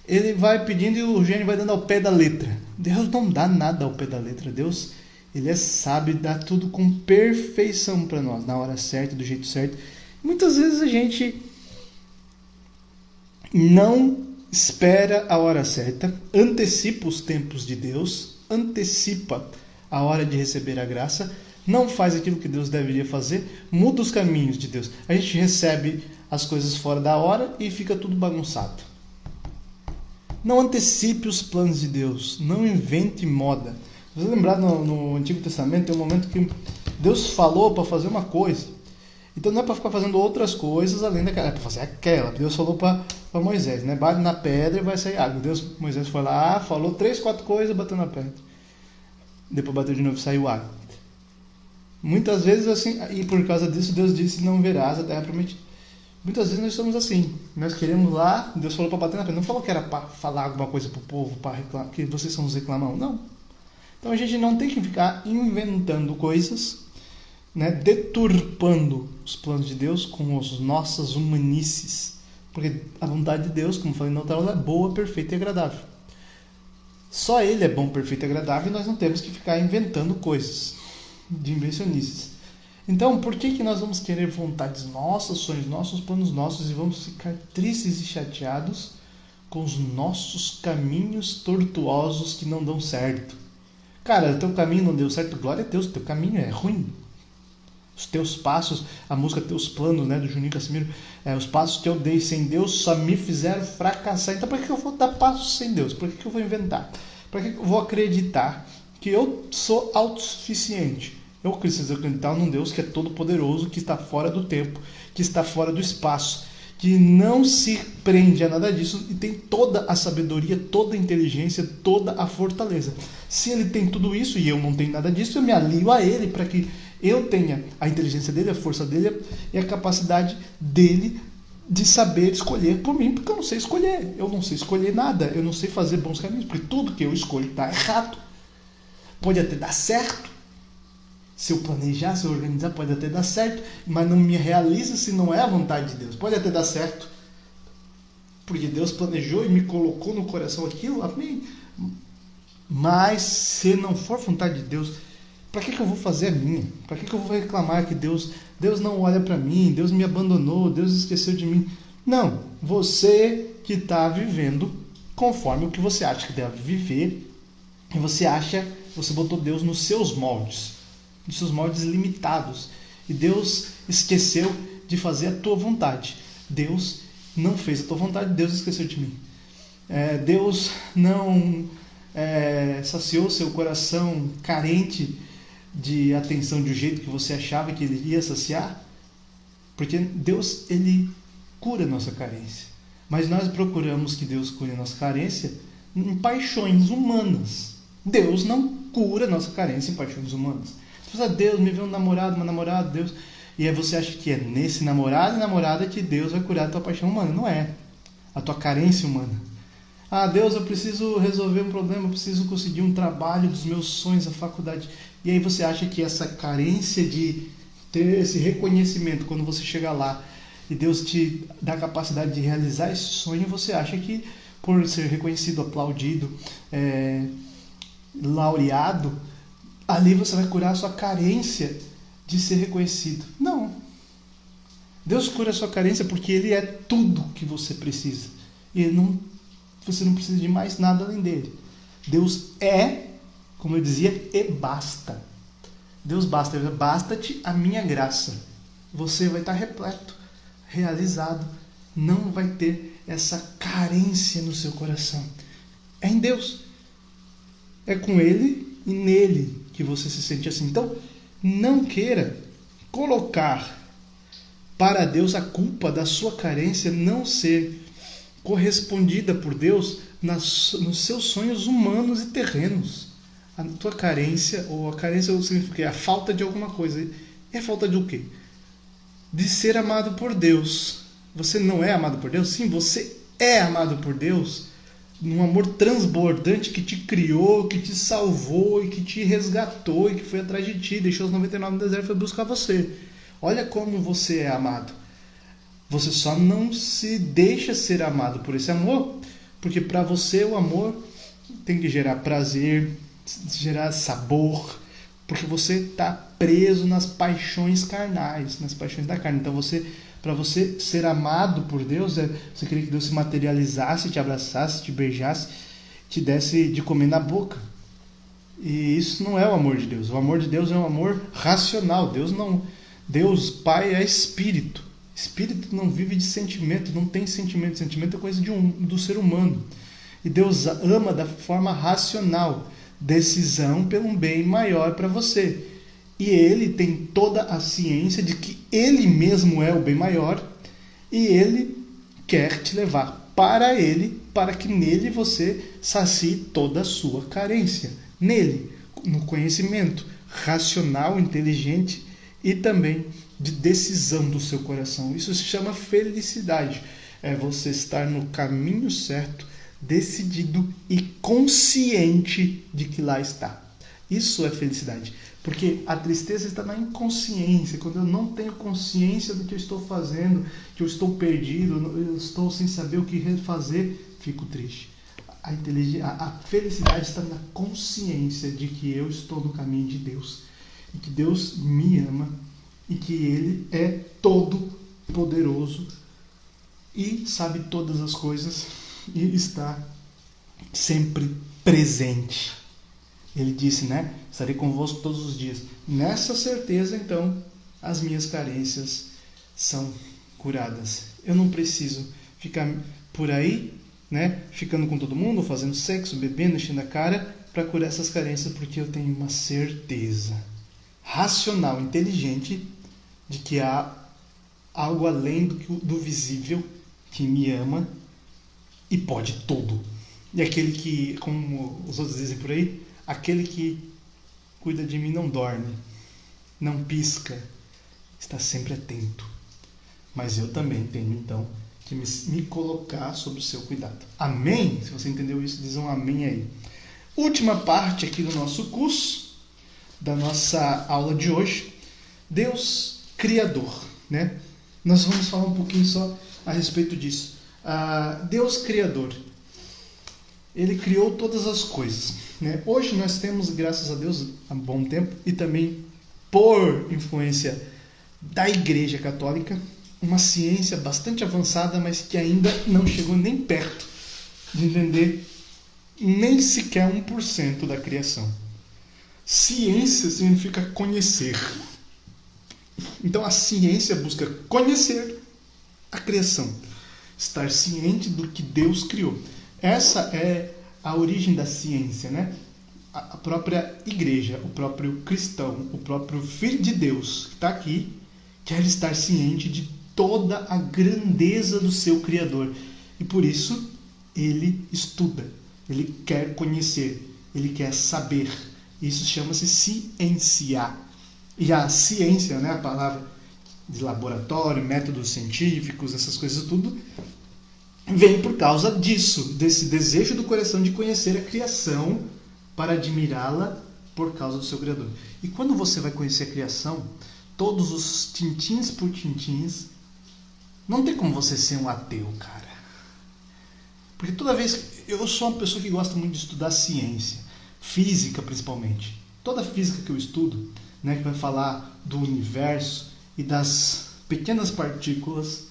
ele vai pedindo e o gênio vai dando ao pé da letra. Deus não dá nada ao pé da letra. Deus, ele é sábio e dá tudo com perfeição para nós, na hora certa, do jeito certo. Muitas vezes a gente não espera a hora certa, antecipa os tempos de Deus, antecipa a hora de receber a graça, não faz aquilo que Deus deveria fazer, muda os caminhos de Deus. A gente recebe as coisas fora da hora e fica tudo bagunçado. Não antecipe os planos de Deus. Não invente moda. Se você lembrar no Antigo Testamento, tem um momento que Deus falou para fazer uma coisa. Então não é para ficar fazendo outras coisas além daquela, é para fazer aquela. Deus falou para Moisés, né? Bate na pedra e vai sair água. Moisés foi lá, falou 3, 4 coisas, bateu na pedra. Depois bateu de novo e saiu água. Muitas vezes assim, e por causa disso Deus disse, não verás a terra prometida. Muitas vezes nós somos assim, nós queremos lá, Deus falou para bater na pedra, não falou que era para falar alguma coisa para o povo, para reclamar, que vocês são os reclamão, não. Então a gente não tem que ficar inventando coisas, né, deturpando os planos de Deus com as nossas humanices, porque a vontade de Deus, como falei na outra aula, é boa, perfeita e agradável. Só Ele é bom, perfeito e agradável, e nós não temos que ficar inventando coisas de invencionices. Então, por que nós vamos querer vontades nossas, sonhos nossos, planos nossos, e vamos ficar tristes e chateados com os nossos caminhos tortuosos que não dão certo? Cara, teu caminho não deu certo, glória a Deus, teu caminho é ruim. Os teus passos, a música Teus Planos, né, do Juninho Casimiro, os passos que eu dei sem Deus só me fizeram fracassar. Então, por que eu vou dar passos sem Deus? Por que eu vou inventar? Por que eu vou acreditar que eu sou autossuficiente? Eu preciso acreditar num Deus que é todo poderoso, que está fora do tempo, que está fora do espaço, que não se prende a nada disso e tem toda a sabedoria, toda a inteligência, toda a fortaleza. Se Ele tem tudo isso e eu não tenho nada disso, eu me alio a Ele para que eu tenha a inteligência dele, a força dele e a capacidade dele de saber escolher por mim, porque eu não sei escolher. Eu não sei escolher nada, eu não sei fazer bons caminhos, porque tudo que eu escolho está errado. Pode até dar certo, se eu planejar, se eu organizar, pode até dar certo, mas não me realiza se não é a vontade de Deus. Pode até dar certo, porque Deus planejou e me colocou no coração aquilo, amém. Mas se não for vontade de Deus, para que eu vou fazer a minha? Para que eu vou reclamar que Deus não olha para mim, Deus me abandonou, Deus esqueceu de mim? Não, você que está vivendo conforme o que você acha que deve viver, e você botou Deus nos seus moldes limitados, e Deus esqueceu de fazer a tua vontade. Deus não fez a tua vontade, Deus esqueceu de mim. Deus não saciou seu coração carente de atenção de um jeito que você achava que Ele ia saciar, porque Deus, Ele cura a nossa carência, mas nós procuramos que Deus cure a nossa carência em paixões humanas. Deus não cura a nossa carência em paixões humanas. Você fala, Deus, me vê um namorado, uma namorada, Deus. E aí você acha que é nesse namorado e namorada que Deus vai curar a tua paixão humana. Não é. A tua carência humana. Ah, Deus, eu preciso resolver um problema, eu preciso conseguir um trabalho dos meus sonhos, a faculdade. E aí você acha que essa carência de ter esse reconhecimento, quando você chega lá e Deus te dá a capacidade de realizar esse sonho, você acha que por ser reconhecido, aplaudido, laureado, ali você vai curar a sua carência de ser reconhecido. Não. Deus cura a sua carência porque Ele é tudo que você precisa. E você não precisa de mais nada além dele. Deus é, como eu dizia, e basta. Deus basta. Basta-te a minha graça. Você vai estar repleto, realizado. Não vai ter essa carência no seu coração. É em Deus. É com Ele e nele que você se sente assim. Então, não queira colocar para Deus a culpa da sua carência não ser correspondida por Deus nos seus sonhos humanos e terrenos. A tua carência, ou a carência significa a falta de alguma coisa. É a falta de o quê? De ser amado por Deus. Você não é amado por Deus? Sim, você é amado por Deus. Num amor transbordante que te criou, que te salvou e que te resgatou e que foi atrás de ti, deixou os 99 no deserto e foi buscar você. Olha como você é amado. Você só não se deixa ser amado por esse amor, porque para você o amor tem que gerar prazer, gerar sabor, porque você está preso nas paixões carnais, nas paixões da carne. Então para você ser amado por Deus, você queria que Deus se materializasse, te abraçasse, te beijasse, te desse de comer na boca. E isso não é o amor de Deus. O amor de Deus é um amor racional. Deus Pai é espírito. Espírito não vive de sentimento, não tem sentimento. Sentimento é coisa do ser humano. E Deus ama da forma racional. Decisão pelo um bem maior para você. E ele tem toda a ciência de que ele mesmo é o bem maior e ele quer te levar para ele, para que nele você sacie toda a sua carência. Nele, no conhecimento racional, inteligente e também de decisão do seu coração. Isso se chama felicidade. É você estar no caminho certo, decidido e consciente de que lá está. Isso é felicidade. Porque a tristeza está na inconsciência. Quando eu não tenho consciência do que eu estou fazendo, que eu estou perdido, eu estou sem saber o que fazer, fico triste. A felicidade está na consciência de que eu estou no caminho de Deus. E que Deus me ama. E que Ele é todo poderoso. E sabe todas as coisas. E está sempre presente. Ele disse, né? Estarei convosco todos os dias. Nessa certeza, então, as minhas carências são curadas. Eu não preciso ficar por aí, né? Ficando com todo mundo, fazendo sexo, bebendo, enchendo a cara, para curar essas carências, porque eu tenho uma certeza racional, inteligente, de que há algo além do visível que me ama e pode tudo. E aquele que, como os outros dizem por aí, aquele que cuida de mim não dorme, não pisca, está sempre atento. Mas eu também tenho, então, que me colocar sob o seu cuidado. Amém? Se você entendeu isso, diz um amém aí. Última parte aqui do nosso curso, da nossa aula de hoje. Deus Criador, né? Nós vamos falar um pouquinho só a respeito disso. Deus Criador. Ele criou todas as coisas, né? Hoje nós temos, graças a Deus, há bom tempo, e também por influência da Igreja Católica, uma ciência bastante avançada, mas que ainda não chegou nem perto de entender nem sequer 1% da criação. Ciência significa conhecer. Então a ciência busca conhecer a criação, estar ciente do que Deus criou. Essa é a origem da ciência, né? A própria igreja, o próprio cristão, o próprio Filho de Deus que está aqui, quer estar ciente de toda a grandeza do seu Criador. E por isso ele estuda, ele quer conhecer, ele quer saber. Isso chama-se ciência. E a ciência, né, a palavra de laboratório, métodos científicos, essas coisas tudo, vem por causa disso, desse desejo do coração de conhecer a criação para admirá-la por causa do seu Criador. E quando você vai conhecer a criação, todos os tintins por tintins, não tem como você ser um ateu, cara. Porque toda vez... Eu sou uma pessoa que gosta muito de estudar ciência, física principalmente. Toda física que eu estudo, né, que vai falar do universo e das pequenas partículas,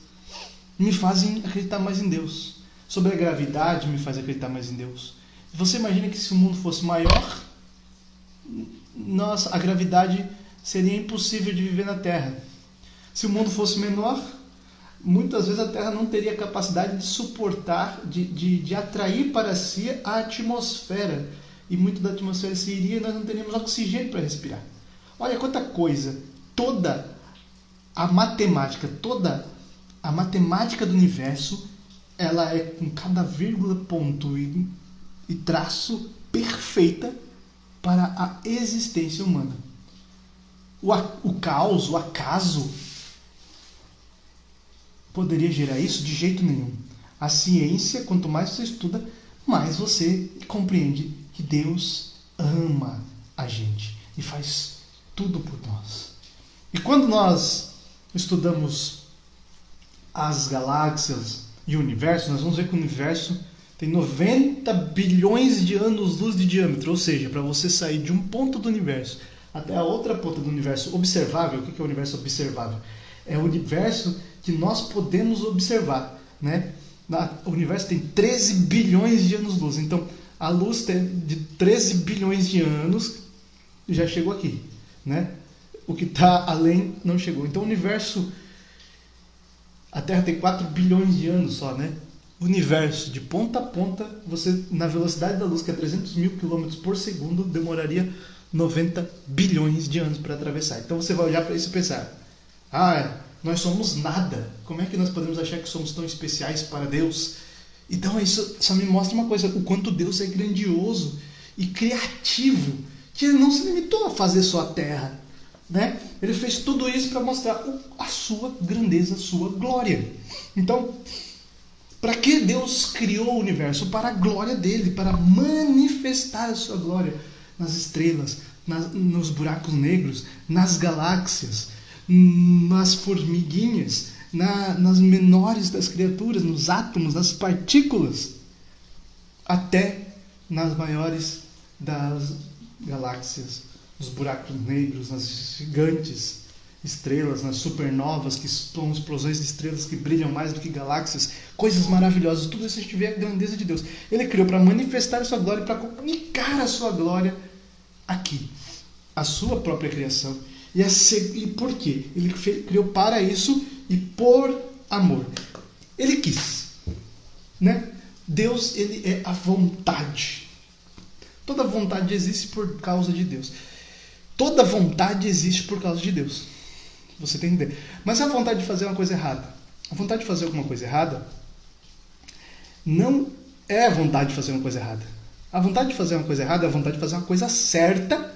me fazem acreditar mais em Deus. Sobre a gravidade me faz acreditar mais em Deus. Você imagina que se o mundo fosse maior, nossa, a gravidade seria impossível de viver na Terra. Se o mundo fosse menor, muitas vezes a Terra não teria capacidade de suportar, de atrair para si a atmosfera. E muito da atmosfera se iria e nós não teríamos oxigênio para respirar. Olha quanta coisa. Toda a matemática do universo, ela é com cada vírgula, ponto e traço perfeita para a existência humana. O caos, o acaso, poderia gerar isso? De jeito nenhum. A ciência, quanto mais você estuda, mais você compreende que Deus ama a gente e faz tudo por nós. E quando nós estudamos as galáxias e o universo, nós vamos ver que o universo tem 90 bilhões de anos-luz de diâmetro, ou seja, para você sair de um ponto do universo até a outra ponta do universo observável. O que é o universo observável? É o universo que nós podemos observar, né? O universo tem 13 bilhões de anos-luz, então a luz de 13 bilhões de anos já chegou aqui, né? O que está além não chegou. Então o universo... A Terra tem 4 bilhões de anos só, né? O universo, de ponta a ponta, você, na velocidade da luz, que é 300 mil km por segundo, demoraria 90 bilhões de anos para atravessar. Então você vai olhar para isso e pensar: nós somos nada. Como é que nós podemos achar que somos tão especiais para Deus? Então isso só me mostra uma coisa: o quanto Deus é grandioso e criativo, que Ele não se limitou a fazer só a Terra, né? Ele fez tudo isso para mostrar a sua grandeza, a sua glória. Então, para que Deus criou o universo? Para a glória dele, para manifestar a sua glória nas estrelas, nos buracos negros, nas galáxias, nas formiguinhas, nas menores das criaturas, nos átomos, nas partículas, até nas maiores das galáxias, nos buracos negros, nas gigantes estrelas, nas supernovas, que são explosões de estrelas que brilham mais do que galáxias, coisas maravilhosas. Tudo isso a gente vê a grandeza de Deus. Ele criou para manifestar a sua glória, para comunicar a sua glória aqui, a sua própria criação. E por quê? Ele criou para isso e por amor. Ele quis, né? Deus, ele é a vontade. Toda vontade existe por causa de Deus. Toda vontade existe por causa de Deus. Você tem que entender. Mas a vontade de fazer uma coisa errada, a vontade de fazer alguma coisa errada, não é a vontade de fazer uma coisa errada. A vontade de fazer uma coisa errada é a vontade de fazer uma coisa certa,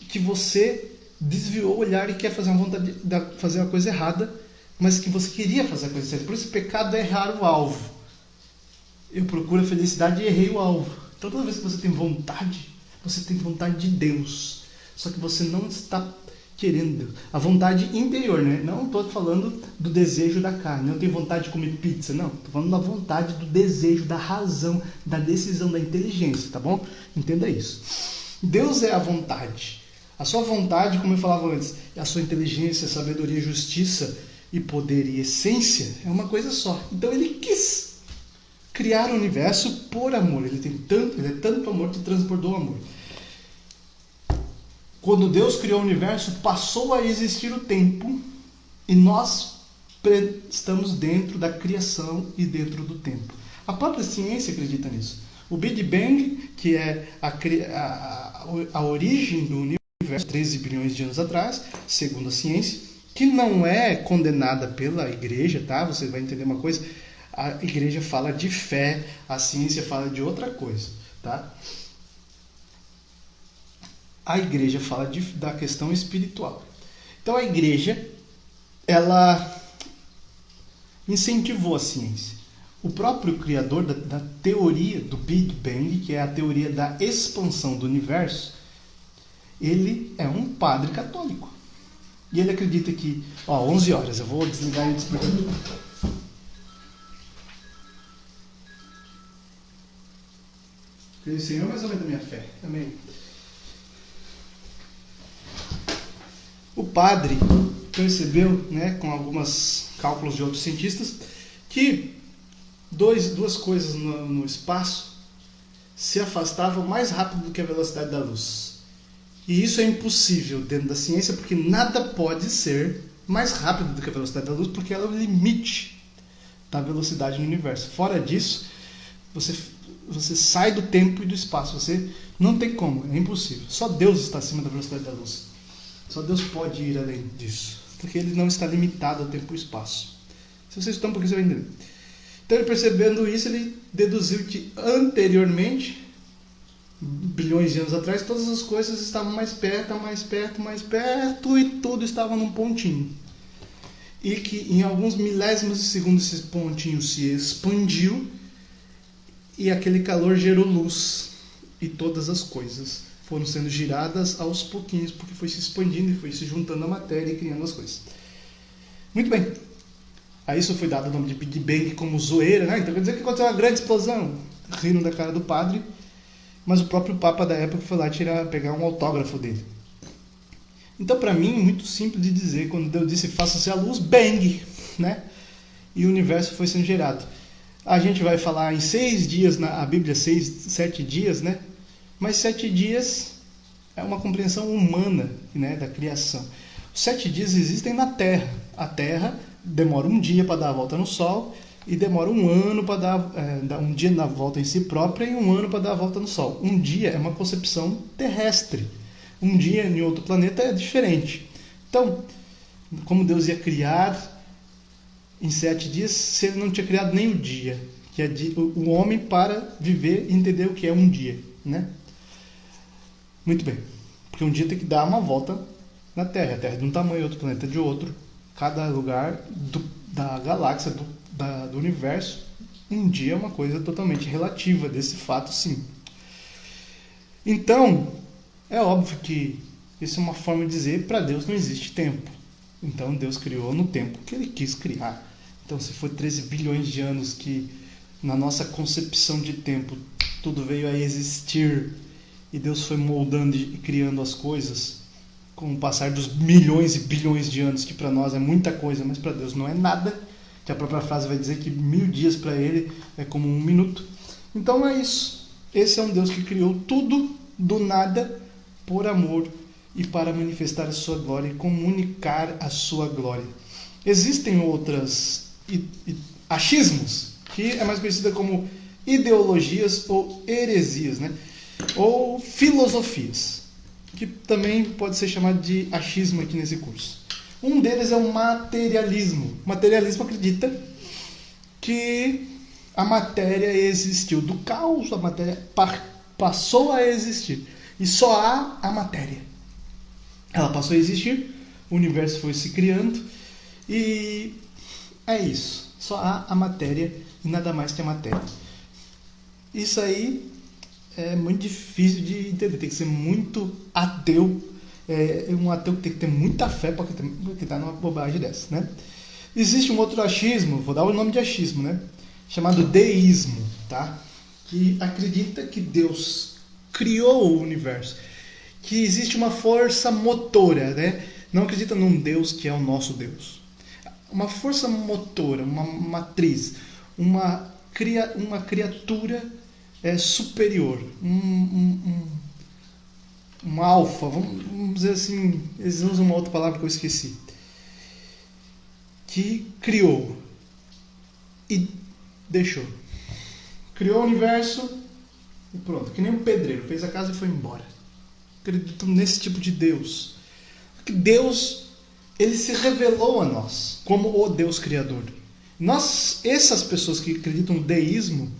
que você desviou o olhar e quer fazer fazer uma coisa errada, mas que você queria fazer a coisa certa. Por isso o pecado é errar o alvo. Eu procuro a felicidade e errei o alvo. Então toda vez que você tem vontade de Deus. Só que você não está querendo Deus. A vontade interior, né? Não estou falando do desejo da carne. Não tenho vontade de comer pizza. Não. Estou falando da vontade, do desejo, da razão, da decisão, da inteligência. Tá bom? Entenda isso. Deus é a vontade. A sua vontade, como eu falava antes, é a sua inteligência, sabedoria, justiça e poder e essência. É uma coisa só. Então ele quis criar o universo por amor. Ele é tanto amor que transbordou o amor. Quando Deus criou o universo, passou a existir o tempo e nós estamos dentro da criação e dentro do tempo. A própria ciência acredita nisso. O Big Bang, que é a origem do universo, 13 bilhões de anos atrás, segundo a ciência, que não é condenada pela igreja, tá? Você vai entender uma coisa. A igreja fala de fé, a ciência fala de outra coisa, tá? A igreja fala da questão espiritual. Então a igreja, ela incentivou a ciência. O próprio criador da teoria do Big Bang, que é a teoria da expansão do universo, ele é um padre católico. E ele acredita que... 11 horas, eu vou desligar e explicar tudo. Creio, Senhor, mas aumenta a minha fé. Amém. O padre percebeu, né, com alguns cálculos de outros cientistas, que duas coisas no espaço se afastavam mais rápido do que a velocidade da luz. E isso é impossível dentro da ciência, porque nada pode ser mais rápido do que a velocidade da luz, porque ela é o limite da velocidade no universo. Fora disso, você sai do tempo e do espaço. Você não tem como, é impossível. Só Deus está acima da velocidade da luz. Só Deus pode ir além disso, porque ele não está limitado ao tempo e espaço. Se você estudar um pouquinho, você vai entender. Então, ele percebendo isso, ele deduziu que anteriormente, bilhões de anos atrás, todas as coisas estavam mais perto, e tudo estava num pontinho. E que em alguns milésimos de segundo esse pontinho se expandiu e aquele calor gerou luz e todas as coisas foram sendo giradas aos pouquinhos, porque foi se expandindo e foi se juntando a matéria e criando as coisas. Muito bem. A isso foi dado o nome de Big Bang como zoeira, né? Então quer dizer que aconteceu uma grande explosão. Rindo da cara do padre, mas o próprio Papa da época foi lá pegar um autógrafo dele. Então, para mim, é muito simples de dizer, quando Deus disse faça-se a luz, bang, né? E o universo foi sendo gerado. A gente vai falar em 6 dias, a Bíblia 7 dias, né? Mas 7 dias é uma compreensão humana, né, da criação. Os 7 dias existem na Terra. A Terra demora um dia para dar a volta no Sol, e demora um ano para dar um dia na volta em si própria e um ano para dar a volta no Sol. Um dia é uma concepção terrestre. Um dia em outro planeta é diferente. Então, como Deus ia criar em 7 dias, se ele não tinha criado nem o dia, que é o homem para viver e entender o que é um dia, né? Muito bem, porque um dia tem que dar uma volta na Terra. A Terra é de um tamanho, outro planeta é de outro. Cada lugar da galáxia, do universo, um dia é uma coisa totalmente relativa desse fato, sim. Então, é óbvio que isso é uma forma de dizer, para Deus não existe tempo. Então Deus criou no tempo que Ele quis criar. Então, se foi 13 bilhões de anos que, na nossa concepção de tempo, tudo veio a existir e Deus foi moldando e criando as coisas, com o passar dos milhões e bilhões de anos, que para nós é muita coisa, mas para Deus não é nada, que a própria frase vai dizer que 1000 dias para Ele é como 1 minuto. Então é isso. Esse é um Deus que criou tudo do nada por amor e para manifestar a sua glória e comunicar a sua glória. Existem outras achismos, que é mais conhecida como ideologias ou heresias, né? Ou filosofias, que também pode ser chamado de achismo aqui nesse curso. Um deles é o materialismo. O materialismo acredita que a matéria existiu. Do caos, a matéria passou a existir. E só há a matéria. Ela passou a existir, o universo foi se criando e é isso. Só há a matéria e nada mais que a matéria. Isso aí é muito difícil de entender. Tem que ser muito ateu. Um ateu que tem que ter muita fé para acreditar numa bobagem dessa, né? Existe um outro achismo, vou dar o nome de achismo, né? Chamado deísmo, tá? Que acredita que Deus criou o universo, que existe uma força motora, né? Não acredita num Deus que é o nosso Deus. Uma força motora, uma matriz, uma criatura superior, um alfa, vamos dizer assim, eles usam uma outra palavra que eu esqueci, que criou e deixou. Criou o universo e pronto, que nem um pedreiro, fez a casa e foi embora. Acredito nesse tipo de Deus. Porque Deus, ele se revelou a nós como o Deus Criador. Essas pessoas que acreditam no deísmo,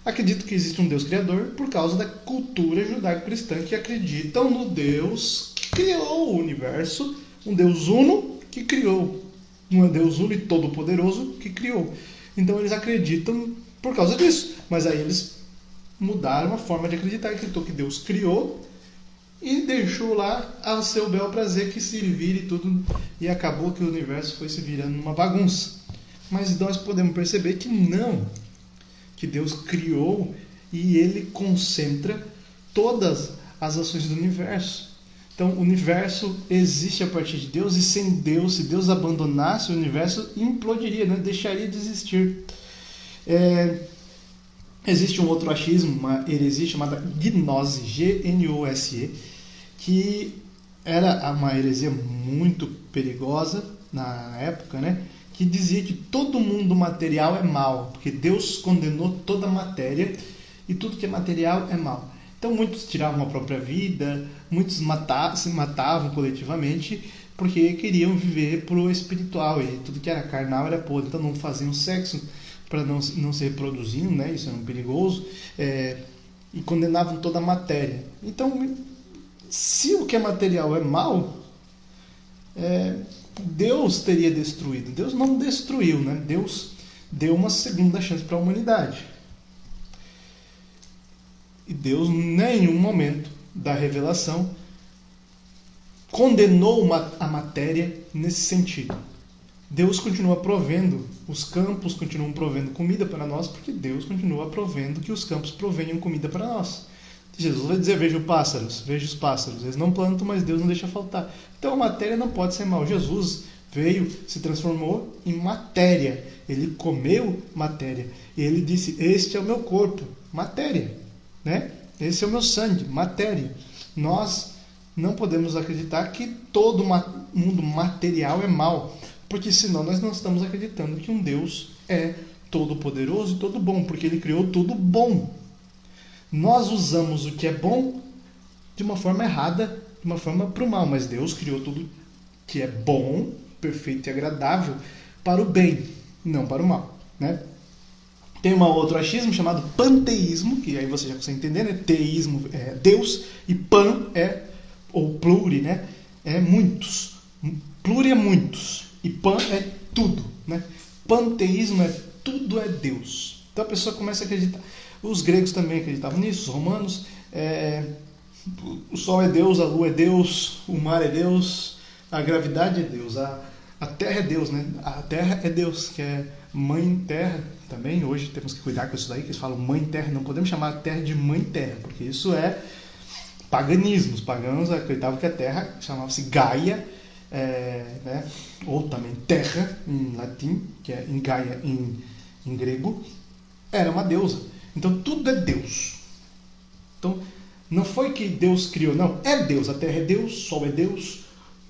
acreditam que existe um Deus Criador por causa da cultura judaico-cristã, que acreditam no Deus que criou o universo, um Deus uno que criou, um Deus uno e todo-poderoso que criou. Então eles acreditam por causa disso, mas aí eles mudaram a forma de acreditar, acreditou que Deus criou e deixou lá ao seu bel prazer que se vire tudo, e acabou que o universo foi se virando numa bagunça. Mas nós podemos perceber que não, que Deus criou e Ele concentra todas as ações do universo. Então o universo existe a partir de Deus, e sem Deus, se Deus abandonasse o universo, implodiria, né? Deixaria de existir. Existe um outro achismo, uma heresia chamada gnose, G-N-O-S-E, que era uma heresia muito perigosa na época, né? Que dizia que todo mundo material é mal, porque Deus condenou toda a matéria e tudo que é material é mal. Então muitos tiravam a própria vida, muitos se matavam coletivamente porque queriam viver pro espiritual, e tudo que era carnal era podre, então não faziam sexo para não se reproduzindo, né? Isso era um perigoso, e condenavam toda a matéria. Então, se o que é material é mal, Deus teria destruído. Deus não destruiu, né? Deus deu uma segunda chance para a humanidade. E Deus, em nenhum momento da revelação, condenou a matéria nesse sentido. Deus continua provendo, os campos continuam provendo comida para nós, porque Deus continua provendo que os campos provenham comida para nós. Jesus vai dizer, veja os pássaros, eles não plantam, mas Deus não deixa faltar. Então a matéria não pode ser mal. Jesus veio, se transformou em matéria, ele comeu matéria, e ele disse, este é o meu corpo, matéria, né? Esse é o meu sangue, matéria. Nós não podemos acreditar que todo mundo material é mal, porque senão nós não estamos acreditando que um Deus é todo-poderoso e todo bom, porque ele criou tudo bom. Nós usamos o que é bom de uma forma errada, de uma forma para o mal, mas Deus criou tudo que é bom, perfeito e agradável para o bem, não para o mal, né? Tem um outro achismo chamado panteísmo, que aí você já consegue entender, né? Teísmo é Deus e pan ou pluri, né? É muitos. Pluri é muitos e pan é tudo, né? Panteísmo é tudo é Deus. Então a pessoa começa a acreditar. Os gregos também acreditavam nisso, os romanos. O sol é Deus, a lua é Deus, o mar é Deus, a gravidade é Deus, a terra é Deus, né? A terra é Deus, que é mãe terra também. Hoje temos que cuidar com isso daí, que eles falam mãe terra. Não podemos chamar a terra de mãe terra, porque isso é paganismo. Os pagãos acreditavam que a terra chamava-se Gaia, né? Ou também terra em latim, que é em Gaia em grego, era uma deusa. Então tudo é Deus. Então não foi que Deus criou, não. É Deus. A terra é Deus, o sol é Deus,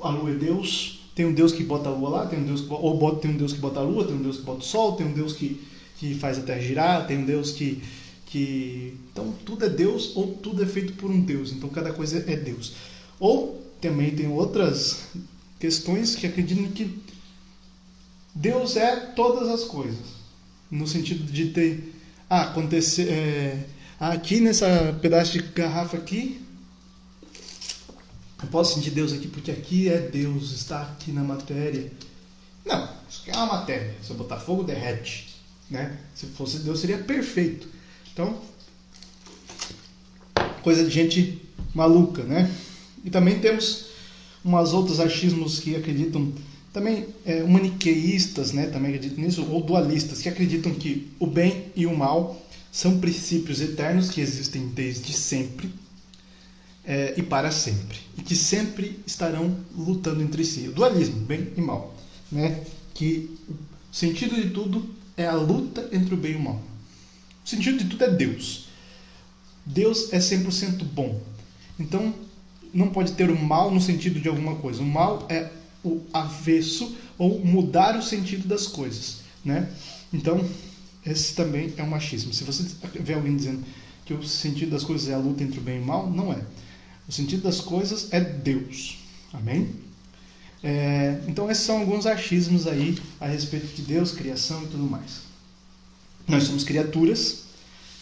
a lua é Deus. Tem um Deus que bota a lua lá, tem um Deus que bota a lua, tem um Deus que bota o sol, tem um Deus que faz a terra girar, tem um Deus que... Então tudo é Deus ou tudo é feito por um Deus. Então cada coisa é Deus. Ou também tem outras questões que acreditam que Deus é todas as coisas. No sentido de ter... acontecer... aqui nessa pedaço de garrafa aqui, eu posso sentir Deus aqui porque aqui é Deus, está aqui na matéria. Não, isso aqui é uma matéria. Se eu botar fogo, derrete, né? Se fosse Deus, seria perfeito. Então, coisa de gente maluca, né? E também temos umas outros achismos que acreditam, também maniqueístas, né? Também acreditam nisso, ou dualistas, que acreditam que o bem e o mal são princípios eternos que existem desde sempre e para sempre. E que sempre estarão lutando entre si. O dualismo, bem e mal. Né? Que o sentido de tudo é a luta entre o bem e o mal. O sentido de tudo é Deus. Deus é 100% bom. Então, não pode ter o mal no sentido de alguma coisa. O mal é o avesso ou mudar o sentido das coisas. Né? Então, esse também é um machismo. Se você vê alguém dizendo que o sentido das coisas é a luta entre o bem e o mal, não é. O sentido das coisas é Deus. Amém? Então esses são alguns achismos aí a respeito de Deus, criação e tudo mais. Nós somos criaturas,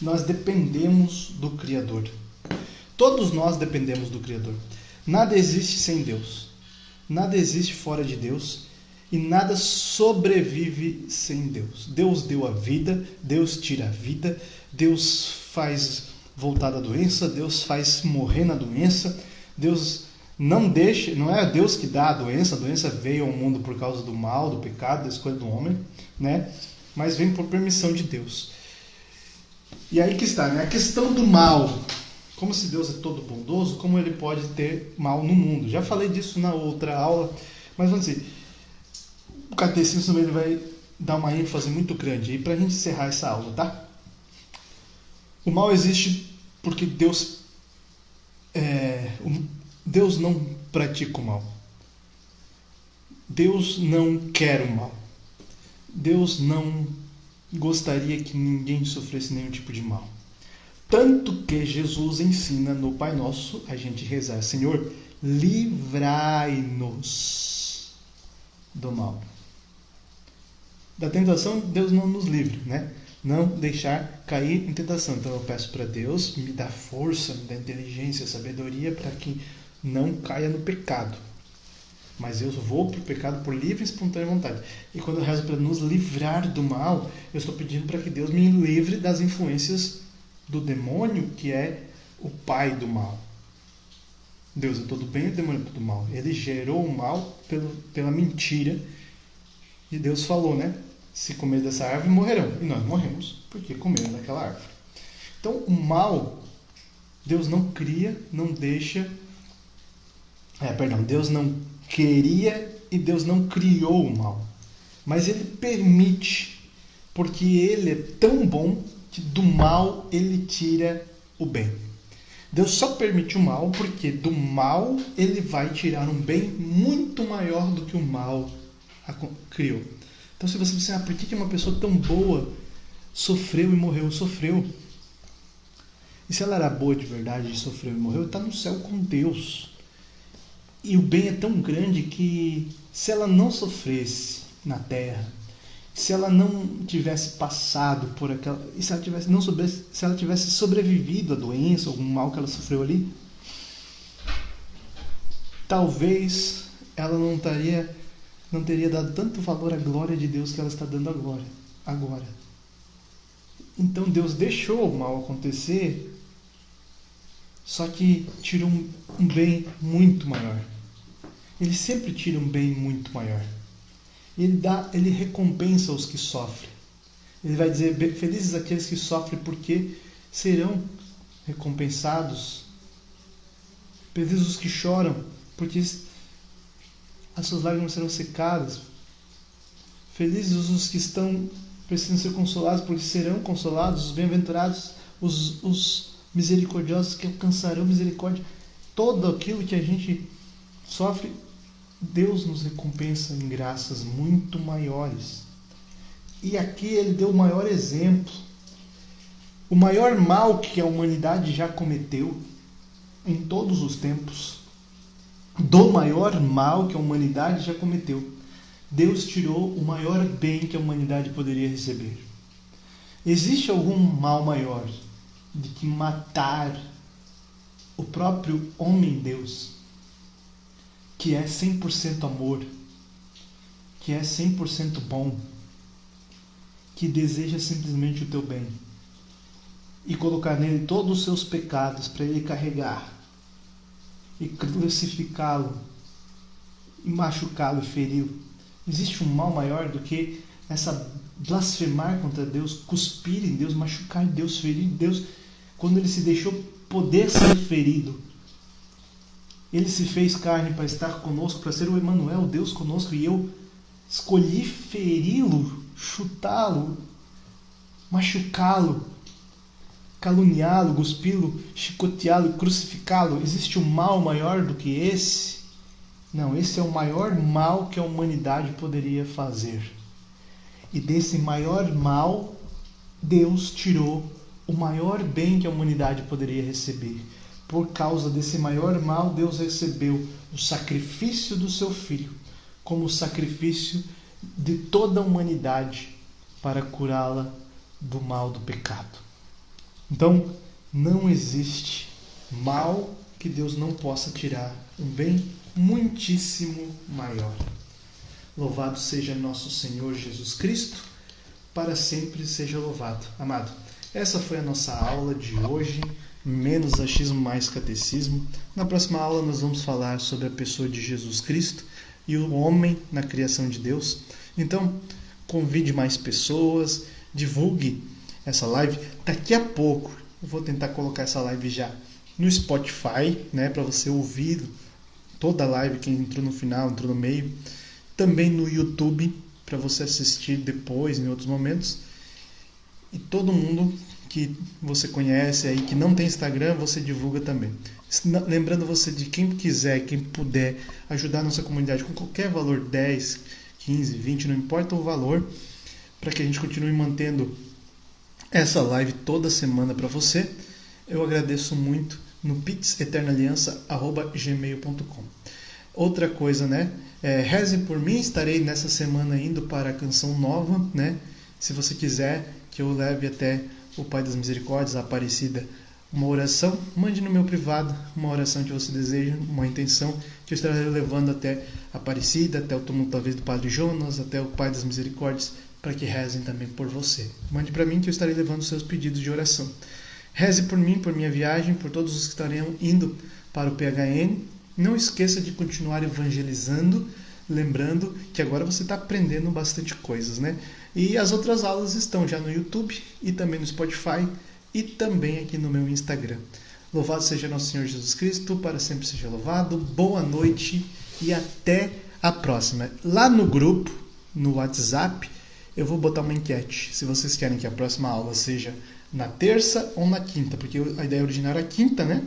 nós dependemos do Criador. Todos nós dependemos do Criador. Nada existe sem Deus. Nada existe fora de Deus. E nada sobrevive sem Deus. Deus deu a vida, Deus tira a vida, Deus faz voltar da doença, Deus faz morrer na doença, Deus não deixa, não é Deus que dá a doença veio ao mundo por causa do mal, do pecado, da escolha do homem, né? Mas vem por permissão de Deus. E aí que está, né? A questão do mal. Como se Deus é todo bondoso, como ele pode ter mal no mundo? Já falei disso na outra aula, mas vamos dizer, o catecismo ele vai dar uma ênfase muito grande aí para a gente encerrar essa aula, tá? O mal existe porque Deus não pratica o mal. Deus não quer o mal. Deus não gostaria que ninguém sofresse nenhum tipo de mal. Tanto que Jesus ensina no Pai Nosso a gente rezar: Senhor, livrai-nos do mal. Da tentação, Deus não nos livre, né? Não deixar cair em tentação. Então eu peço para Deus me dar força, me dar inteligência, sabedoria para que não caia no pecado. Mas eu vou para o pecado por livre e espontânea vontade. E quando eu rezo para nos livrar do mal, eu estou pedindo para que Deus me livre das influências do demônio, que é o pai do mal. Deus é todo bem e o demônio é todo mal. Ele gerou o mal pela mentira. E Deus falou, né? Se comer dessa árvore, morrerão. E nós morremos porque comemos daquela árvore. Então, o mal, Deus não cria, não deixa... Deus não queria e Deus não criou o mal. Mas Ele permite, porque Ele é tão bom que do mal Ele tira o bem. Deus só permite o mal porque do mal Ele vai tirar um bem muito maior do que o mal criou. Então se você pensar, por que uma pessoa tão boa sofreu e morreu, sofreu. E se ela era boa de verdade e sofreu e morreu, está no céu com Deus. E o bem é tão grande que se ela não sofresse na terra, se ela não tivesse passado por aquela, e se ela tivesse sobrevivido à doença, algum mal que ela sofreu ali, talvez ela não teria dado tanto valor à glória de Deus que ela está dando agora. Então Deus deixou o mal acontecer, só que tirou um bem muito maior. Ele sempre tira um bem muito maior. Ele recompensa os que sofrem. Ele vai dizer, felizes aqueles que sofrem porque serão recompensados. Felizes os que choram porque as suas lágrimas serão secadas. Felizes os que precisam ser consolados porque serão consolados. Os bem-aventurados, os misericordiosos que alcançarão misericórdia. Todo aquilo que a gente sofre, Deus nos recompensa em graças muito maiores. E aqui ele deu o maior exemplo. O maior mal que a humanidade já cometeu em todos os tempos. Do maior mal que a humanidade já cometeu, Deus tirou o maior bem que a humanidade poderia receber. Existe algum mal maior do que matar o próprio homem-Deus, que é 100% amor, que é 100% bom, que deseja simplesmente o teu bem, e colocar nele todos os seus pecados para ele carregar, e crucificá-lo, e machucá-lo e feri-lo? Existe um mal maior do que essa blasfemar contra Deus, cuspir em Deus, machucar Deus, ferir Deus, quando ele se deixou poder ser ferido? Ele se fez carne para estar conosco, para ser o Emanuel, Deus conosco, e eu escolhi feri-lo, chutá-lo, machucá-lo, caluniá-lo, cuspi-lo, chicoteá-lo, crucificá-lo. Existe um mal maior do que esse? Não, esse é o maior mal que a humanidade poderia fazer. E desse maior mal, Deus tirou o maior bem que a humanidade poderia receber. Por causa desse maior mal, Deus recebeu o sacrifício do seu Filho como o sacrifício de toda a humanidade para curá-la do mal do pecado. Então, não existe mal que Deus não possa tirar, um bem muitíssimo maior. Louvado seja nosso Senhor Jesus Cristo, para sempre seja louvado. Amado, essa foi a nossa aula de hoje, menos achismo, mais catecismo. Na próxima aula nós vamos falar sobre a pessoa de Jesus Cristo e o homem na criação de Deus. Então, convide mais pessoas, divulgue essa live. Daqui a pouco eu vou tentar colocar essa live já no Spotify, né, para você ouvir toda a live, quem entrou no final, entrou no meio. Também no YouTube, para você assistir depois, em outros momentos. E todo mundo que você conhece aí, que não tem Instagram, você divulga também. Lembrando você de quem quiser, quem puder ajudar a nossa comunidade com qualquer valor, 10, 15, 20, não importa o valor, para que a gente continue mantendo essa live toda semana para você. Eu agradeço muito no pitseternaliança@gmail.com. Outra coisa, né? Reze por mim, estarei nessa semana indo para a Canção Nova, né? Se você quiser que eu leve até o Pai das Misericórdias, a Aparecida, uma oração, mande no meu privado uma oração que você deseja, uma intenção, que eu estarei levando até a Aparecida, até o túmulo talvez do Padre Jonas, até o Pai das Misericórdias, para que rezem também por você. Mande para mim que eu estarei levando os seus pedidos de oração. Reze por mim, por minha viagem, por todos os que estarão indo para o PHN. Não esqueça de continuar evangelizando, lembrando que agora você está aprendendo bastante coisas, né? E as outras aulas estão já no YouTube e também no Spotify e também aqui no meu Instagram. Louvado seja nosso Senhor Jesus Cristo, para sempre seja louvado. Boa noite e até a próxima. Lá no grupo, no WhatsApp, eu vou botar uma enquete. Se vocês querem que a próxima aula seja na terça ou na quinta, porque a ideia original era quinta, né?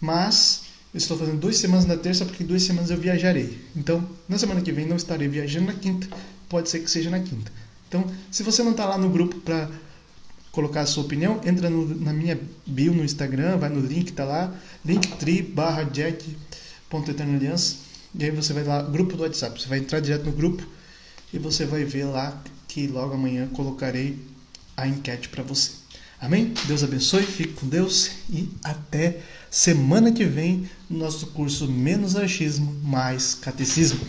Mas eu estou fazendo 2 semanas na terça, porque 2 semanas eu viajarei. Então, na semana que vem não estarei viajando na quinta, pode ser que seja na quinta. Então, se você não está lá no grupo para colocar a sua opinião, entra na minha bio no Instagram, vai no link, tá lá, linktree/jack.eternaliança, e aí você vai lá, grupo do WhatsApp, você vai entrar direto no grupo e você vai ver lá que logo amanhã colocarei a enquete para você. Amém? Deus abençoe, fique com Deus e até semana que vem no nosso curso Menos Achismo, Mais Catecismo.